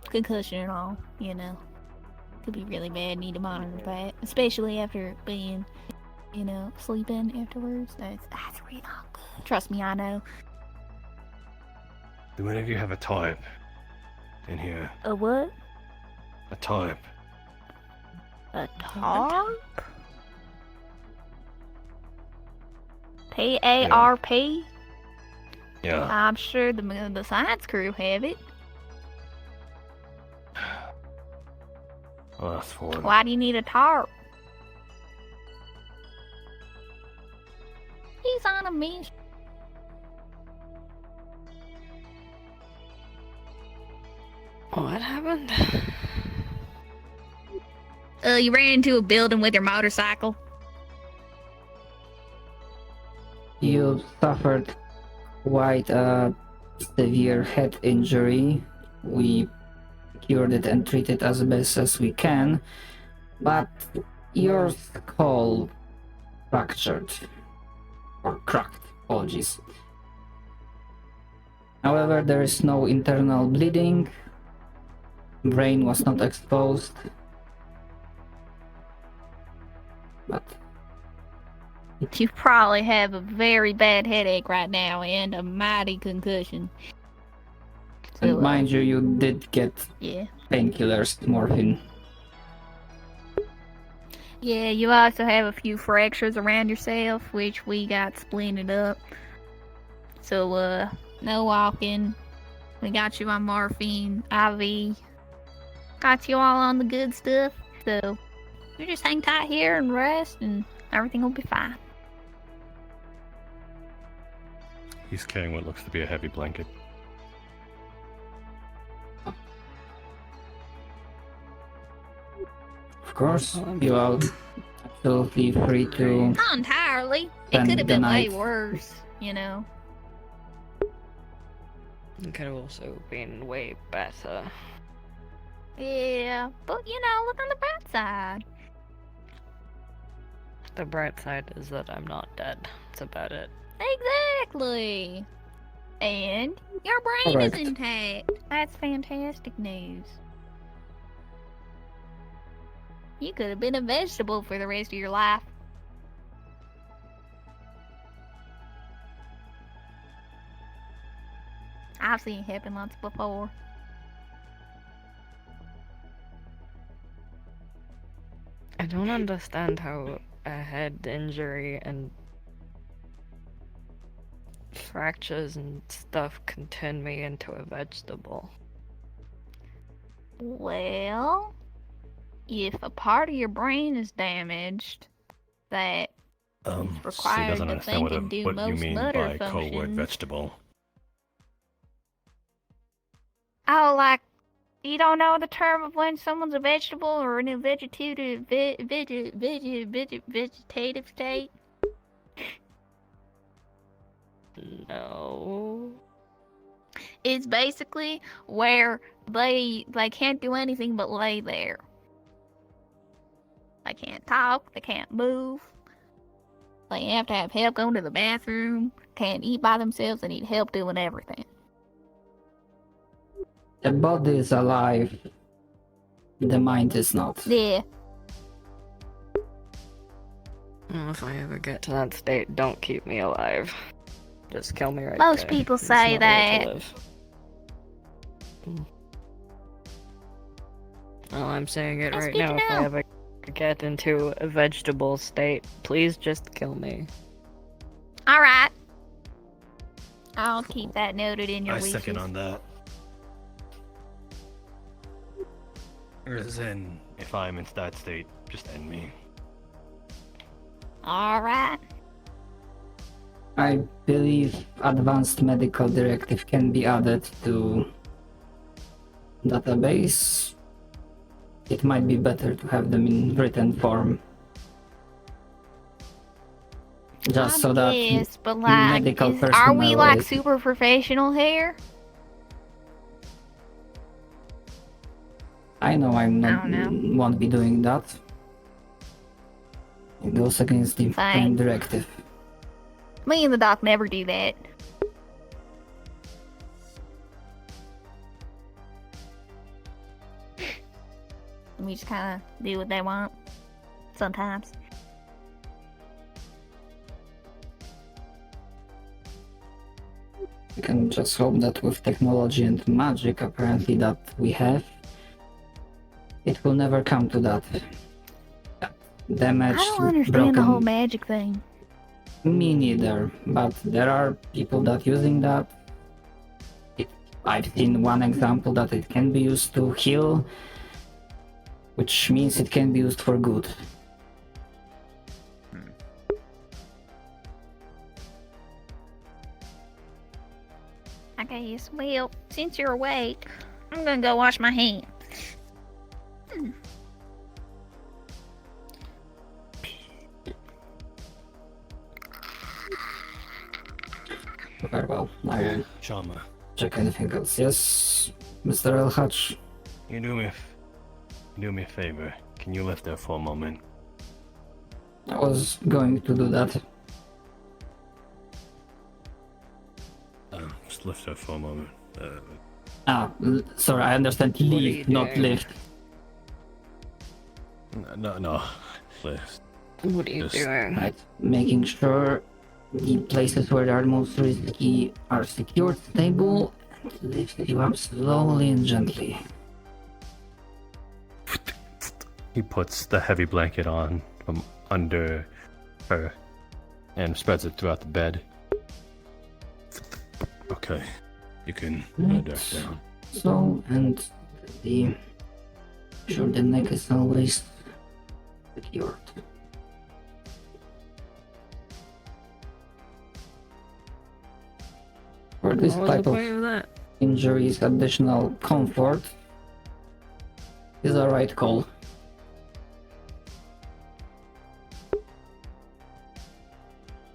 Concussion and all, you know. Could be really bad, need to monitor that. Especially after being, you know, sleeping afterwards. That's really not good. Trust me, I know. Do any of you have a type in here? A what? A type. A tarp? P-A-R-P? Yeah. I'm sure the science crew have it. Well, that's for them. Why do you need a tarp? He's on a mission. What happened? You ran into a building with your motorcycle. You suffered quite a severe head injury. We cured it and treated it as best as we can, but your skull fractured. Or cracked, apologies. However, there is no internal bleeding. Brain was not exposed. But You probably have a very bad headache right now and a mighty concussion. and mind you, you did get Yeah. painkillers, morphine. Yeah, you also have a few fractures around yourself, which we got splintered up. So, no walking. We got you on morphine, IV. Got you all on the good stuff. So, you just hang tight here and rest, and everything will be fine. He's carrying what looks to be a heavy blanket. Of course, you are absolutely free to. Not entirely. It Spend could have the been way night. worse, you know. It could have also been way better. Yeah, but you know, look on the bright side. The bright side is that I'm not dead. That's about it. Exactly. And your brain Correct. is intact. That's fantastic news. You could have been a vegetable for the rest of your life. I've seen it happen once before. I don't understand how a head injury and fractures and stuff can turn me into a vegetable. Well, if a part of your brain is damaged, that She required doesn't to understand think and do what you most mean motor by code word functions. vegetable. Oh, like, you don't know the term of when someone's a vegetable or in a vegetative state? No. It's basically where they can't do anything but lay there. They can't talk, they can't move. They have to have help going to the bathroom, can't eat by themselves, they need help doing everything. The body is alive, the mind is not. Yeah. Well, if I ever get to that state, don't keep me alive. Just kill me right Most there. people It's say not a way to that. live. Oh, I'm saying it That's right good now. to If I know. ever get into a vegetable state, please just kill me. Alright. I'll keep that noted in your I wishes. second on that. As in, if I'm in that state, just end me. Alright. I believe advanced medical directive can be added to database. It might be better to have them in written form. Just so that Yes, but like, medical are we personnel like is- super professional here? I know I'm not I don't won't be doing that. It goes against the Fine. directive. Me and the doc never do that. We just kind of do what they want. Sometimes. We can just hope that with technology and magic apparently that we have, it will never come to that. Damaged, I don't understand broken. the whole magic thing. Me neither, but there are people that using that. I've seen one example that it can be used to heal, which means it can be used for good. I guess. Well, since you're awake, I'm gonna go wash my hands. Very well. I will Shama, check anything else. Yes, Mr. El Hutch. you do me a favor. Can you lift there for a moment? I was going to do that. Just lift her for a moment. Sorry, I understand. are you Leave, not doing? lift. No. Lift. What are you Just- doing? Right, making sure the places where they are most risky are secured, stable, and lift you up slowly and gently. He puts the heavy blanket on from under her and spreads it throughout the bed. Okay, you can lie back down. So, and the sure the neck is always secured. For this What was type the of point of that? injuries, additional comfort is a right call.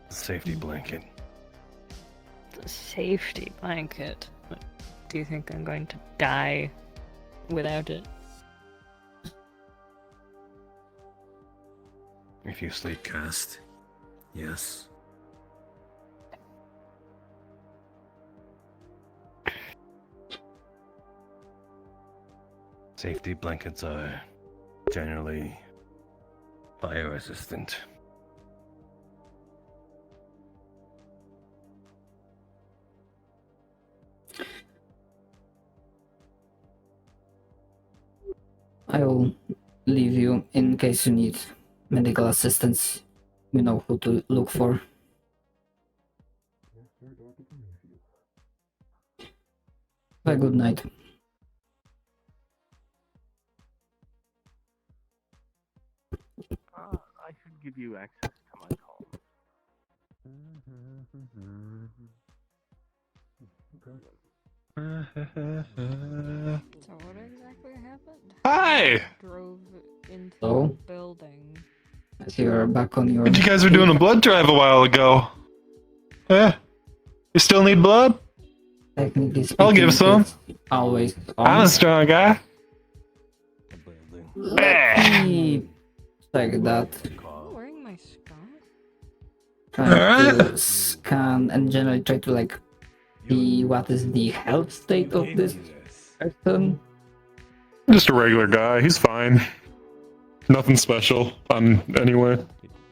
Safety blanket. The safety blanket. Do you think I'm going to die without it? If you sleep cast, yes. Safety blankets are generally fire resistant. I will leave you in case you need medical assistance. You know who to look for. Have a good night. I should give you access to my call. So what exactly happened? Hi! Drove into Hello? the building. I see you're back on your... You guys were doing a blood drive a while ago. Yeah? You still need blood? Technically I'll speaking, give some. it's always on. I'm a strong guy. Let me check that. Wearing my scarf? Trying to Alright. scan and generally try to like see what is the health state of this person. Just a regular guy. He's fine. Nothing special. Anyway.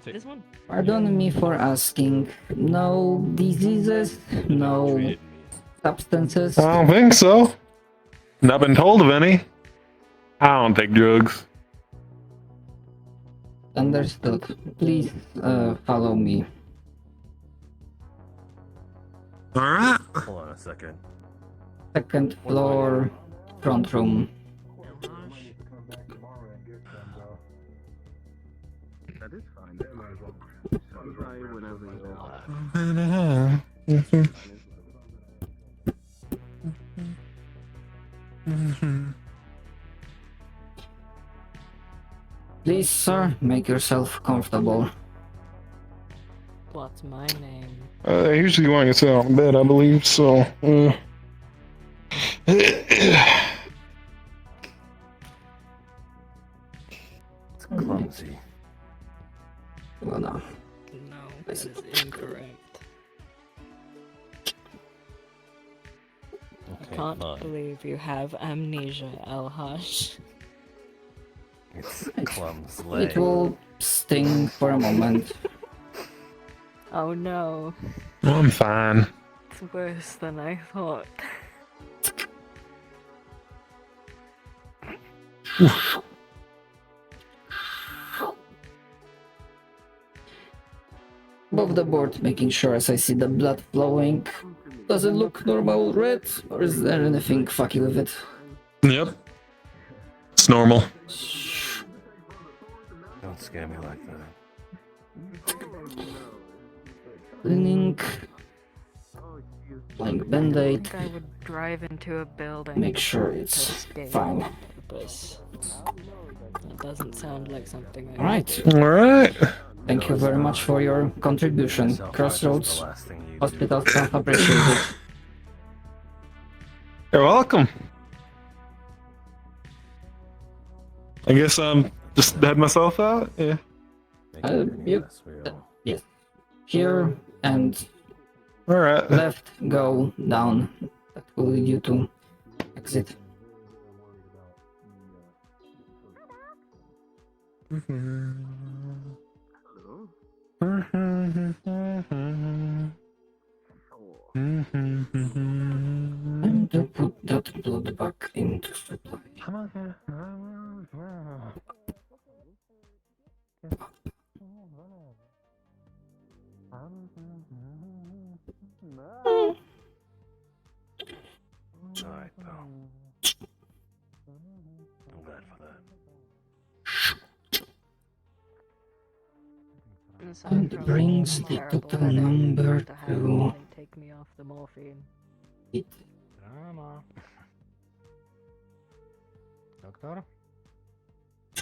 This one? Pardon me for asking. No diseases, no substances. I don't think so. Not been told of any. I don't take drugs. Understood. Please follow me. Alright. Hold on a second. Second floor, front room. That is fine. Try whenever you want. Please, sir, make yourself comfortable. What's my name? They usually want you to sit on bed, I believe, so. It's clumsy. Well, no. No, this is incorrect. I can't believe you have amnesia, Alhash. It's clumsy. It will sting for a moment. Oh no. I'm fine. It's worse than I thought. Above the board, making sure as I see the blood flowing. Does it look normal red, or is there anything fucky with it? Yep. It's normal. Don't scare me like that. Cleaning. Applying band-aid. I think I would drive into a building. Make sure to it's escape fine. on purpose. That doesn't sound like something I Alright. Alright. Thank you very much for your contribution. Crossroads Hospital staff appreciate it. You're welcome. I guess I'm just head myself out. Yeah. Yes. Here and Alright. left, go down. That will lead you to exit. And to put that blood back into supply. Alright, pal. I'm glad for that. And brings the total number to take me off the morphine. it. Drama. Doctor?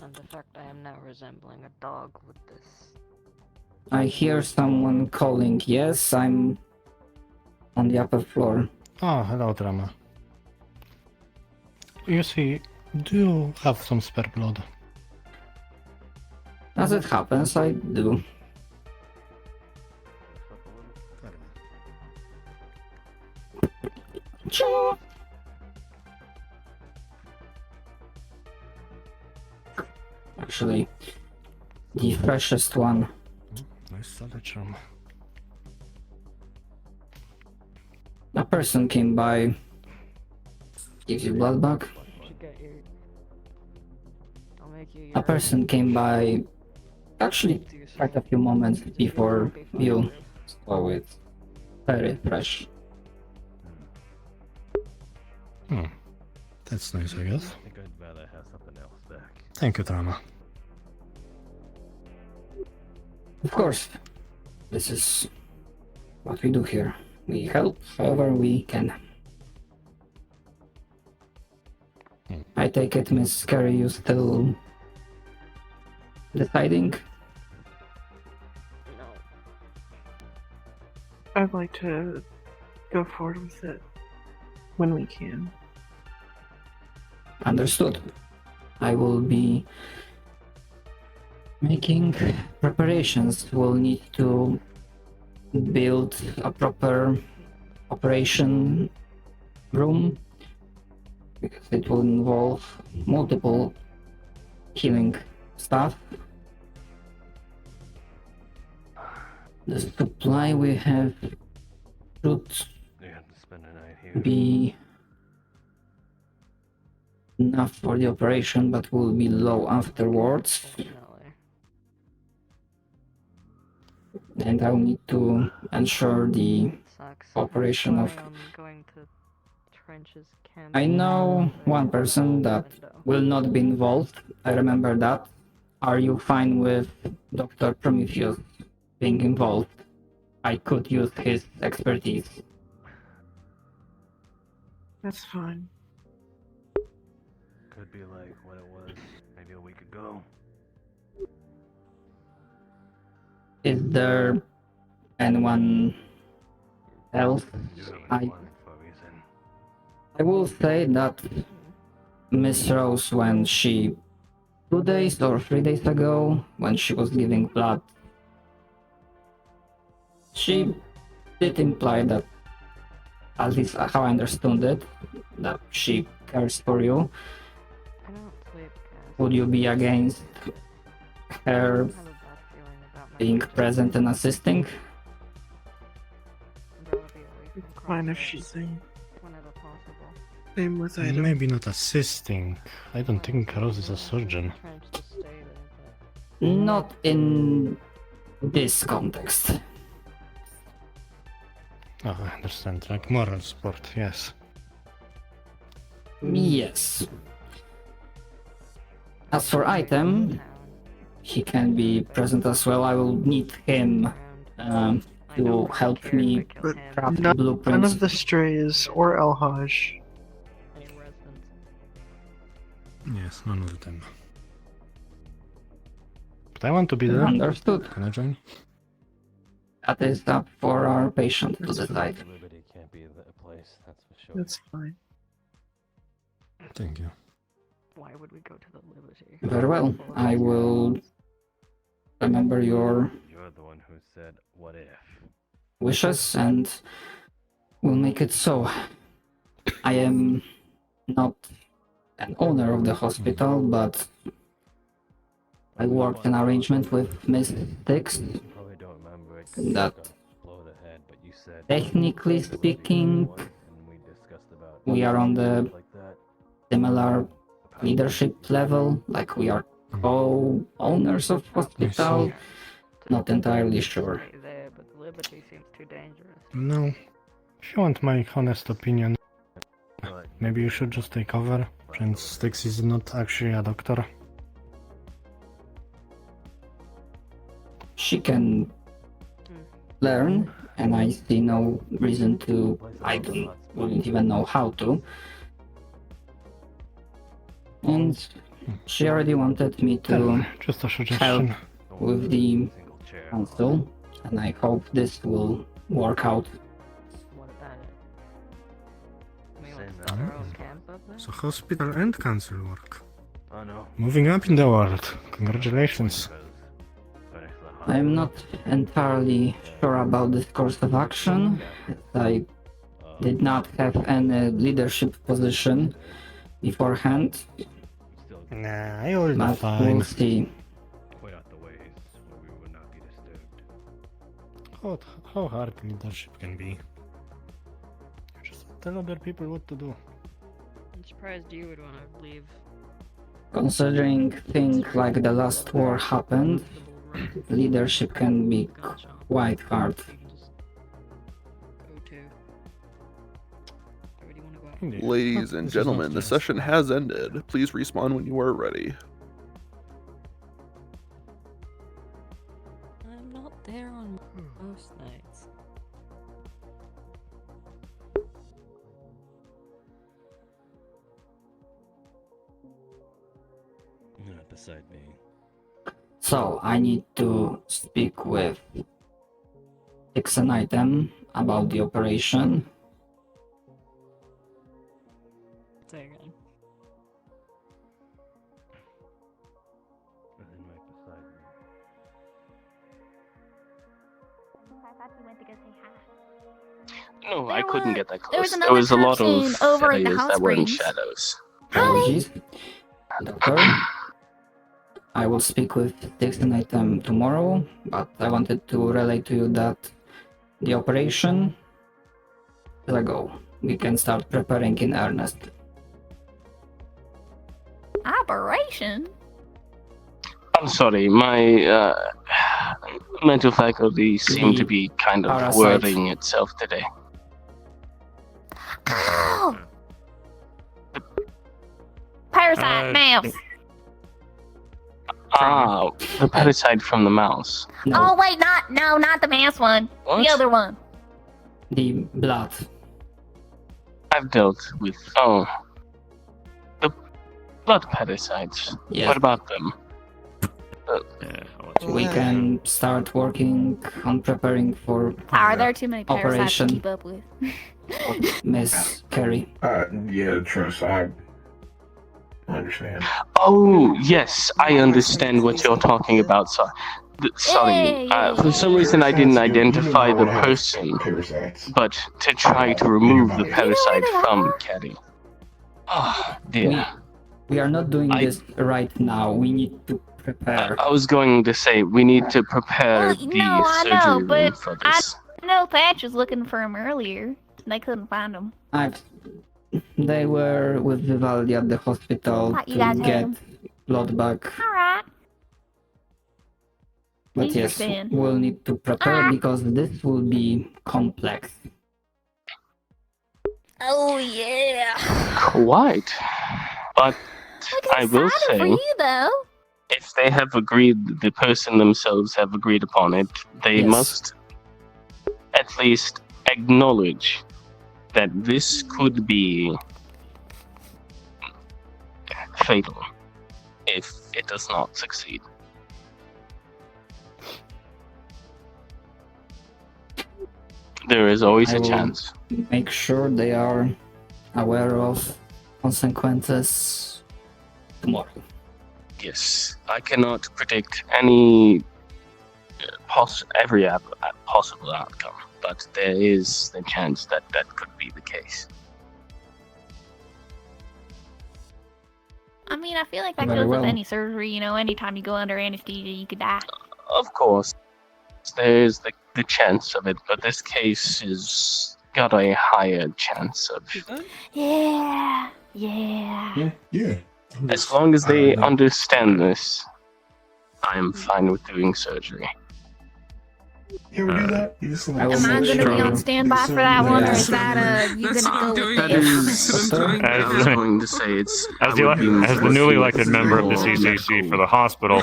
And the fact I am now resembling a dog with this. I hear someone calling. Yes, I'm on the upper floor. Oh, hello, Drama. You see, do you have some spare blood? As it happens, I do. Actually, the freshest one. Nice solid charm. A person came by. Gives you blood back. A person came by. Actually, quite a few moments before you saw it. Very fresh. That's nice, I guess. I think I'd rather have something else back. Thank you, Drama. Of course, this is what we do here. We help however we can. I take it, Miss Carey, you still deciding? I'd like to go forward with it when we can. Understood. I will be making preparations. We'll need to build a proper operation room because it will involve multiple healing staff. the supply we have should be enough for the operation, but will be low afterwards. And I'll need to ensure the operation of... I know one person that will not be involved. I remember that. Are you fine with Dr. Prometheus being involved? I could use his expertise. That's fine. Could be like what it was maybe a week ago. Is there anyone else? I will say that Miss Rose, when she 2 days or 3 days ago, when she was giving blood, she did imply that, at least how I understood it, that she cares for you. Would you be against her being present and assisting? Fine if she's same with item. Maybe not assisting. I don't think Rose is a surgeon. Not in this context. Oh, I understand. Like moral support, yes. Yes. As for item, he can be present as well. I will need him to help me craft None blueprints. of the strays or El Haj. Yes, none of them. But I want to be there. Understood. Can I join? That is up for our patient to decide. Liberty can't be a place, that's for sure. That's fine. Thank you. Why would we go to the Liberty? Very well. I will remember your You're the one who said, what if? wishes and we'll make it so. I am not an owner of the hospital, but I worked an arrangement with Miss Dix that, technically speaking, we are on the similar leadership level, like we are co-owners of hospital. Not entirely sure. No. If you want my honest opinion, maybe you should just take over, since Styx is not actually a doctor. She can learn, and I see no reason to. Wouldn't even know how to. And she already wanted me to just a help suggestion. with the council, and I hope this will work out. So hospital and council work. Moving up in the world. Congratulations. I'm not entirely sure about this course of action. I did not have any leadership position beforehand. Nah, you're but fine. we'll see. How hard leadership can be. You just tell other people what to do. I'm surprised you would want to leave. Considering things like the last war happened, leadership can be quite hard. Ladies and gentlemen, the session has ended. Please respawn when you are ready. I'm not there on most nights. Not beside me. So I need to speak with Fix an Item about the operation. Say again. No, I couldn't get that there was close. another There was a lot of cutscene over at the areas hot that were in springs. shadows. Apologies. Doctor, I will speak with Tix and Item tomorrow, but I wanted to relay to you that the operation is a go. We can start preparing in earnest. Operation? I'm sorry, my mental faculties seem to be kind of Parasite. wording itself today. Ow! Parasite mouse. Ah, the parasite from the mouse. Oh wait, not the mouse one. What? The other one. The blood. I've dealt with the blood parasites. Yeah. What about them? We can start working on preparing for Are there too many parasites to Operation. keep up with? Miss Carey. Yeah, trust. I understand. Oh, yes, I understand what you're talking about. Sorry, for some reason I didn't identify the person, but to try to remove the parasite from Caddy. Oh, dear. We are not doing this right now. We need to prepare. I was going to say, we need to prepare the No, I surgery know, room but for I this. know Thatch was looking for him earlier. They couldn't find him. They were with Vivaldi at the hospital Thought you to guys had get him. blood back. Alright. But yes, Understand. we'll need to prepare because this will be complex. Oh yeah. Quite. But I will For say, you though. if they have agreed, the person themselves have agreed upon it, they must at least acknowledge that this could be fatal if it does not succeed. There is always I a will chance. Make sure they are aware of consequences tomorrow. Yes, I cannot predict any every possible outcome, but there is the chance that that could be the case. I mean, I feel like that Very goes well. with any surgery. You know, anytime you go under anesthesia, you could die. Of course, there is the chance of it, but this case has got a higher chance of. Yeah. Yeah. As long as they understand this, I am fine with doing surgery. Can we do that? You just Am I going to be on standby for that one, or is that you going to go with That it? is, I was going to say it's. As the newly elected member of the CCC for the hospital,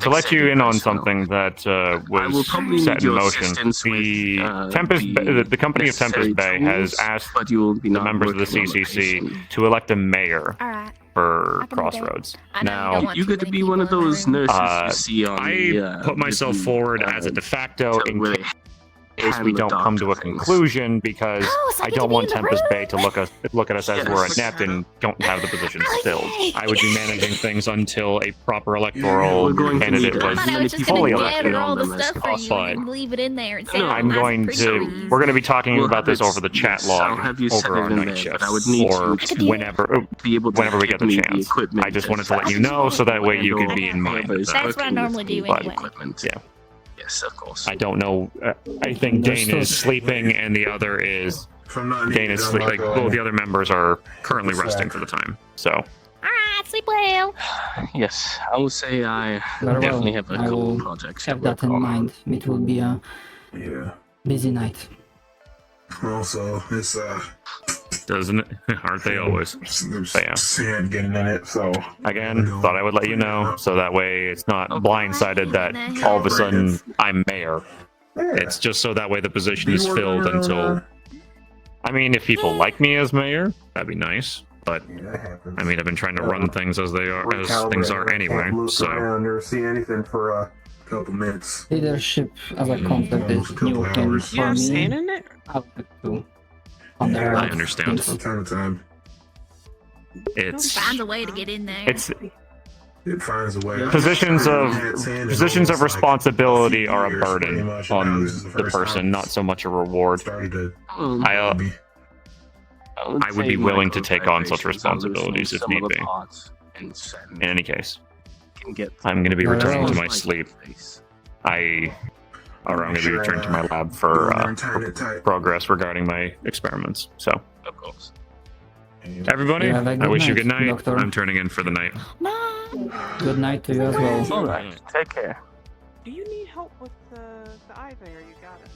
to let you in on something that was set in motion, the company of Tempest Bay has asked the members of the CCC to elect a mayor for Crossroads. Now, You get to be one of those nurses you see on I put myself forward as a de facto in case we don't come to a conclusion, because I don't want Tempest Bay to look at us as we're inept and don't have the position filled. I would be managing things until a proper electoral candidate was fully elected. all the stuff for you But and leave it in there. It I'm going to. We're going to be talking about this over the chat log over our night shift, or whenever we get the chance. I just wanted to let you know so that way you could be in mind. That's what I normally do anyway. Yeah. Yes, of course. I don't know. I think Dane is sleeping, and the other is. Dane is sleeping. Well, the other members are currently resting for the time. So. Alright, sleep well. Yes, I will say I Very definitely well. have a I couple will projects. have that in mind. It will be a busy night. Also, it's Doesn't it? Aren't they always? But yeah. sad getting in it. So again, thought I would let you know, so that way it's not blindsided that all of a sudden I'm mayor. It's just so that way the position is filled until. I mean, if people like me as mayor, that'd be nice. But I mean, I've been trying to run things as they are, as things are anyway. So. or see anything for a couple minutes. Leadership as a concept is new thing for me. I'll have to I understand. From time to time. It's Find a way to get in there. It finds a way. Positions of responsibility are a burden on the person, not so much a reward. I would be willing to take on such responsibilities if need be. In any case. can get. I'm going to be returning to my Like sleep. this. I'm going to be returning to my lab for progress regarding my experiments. So, Of course. everybody, Yeah, have a I good wish you night, good night. Doctor. I'm turning in for the night. Good night to you as well. Alright, take care. Do you need help with the eye thing, or you got it?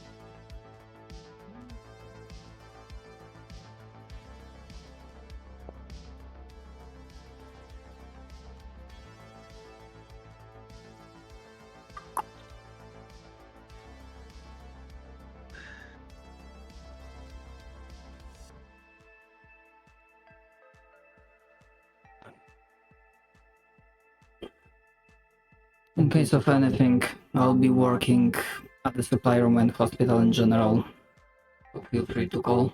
In case of anything, I'll be working at the supply room and hospital in general. So feel free to call.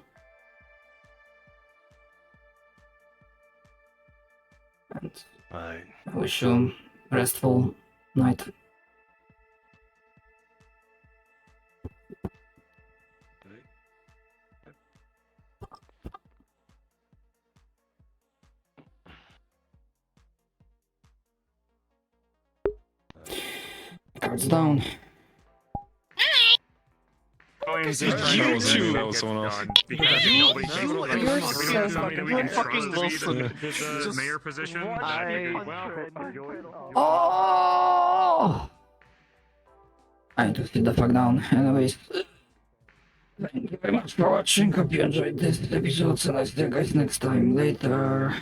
And I wish you a restful night. Cards down. That was someone else. You're so fucking Wilson. The mayor position. Oh! I need to sit the fuck down. Anyways, thank you very much for watching. Hope you enjoyed this episode, and I'll see you guys next time. Later.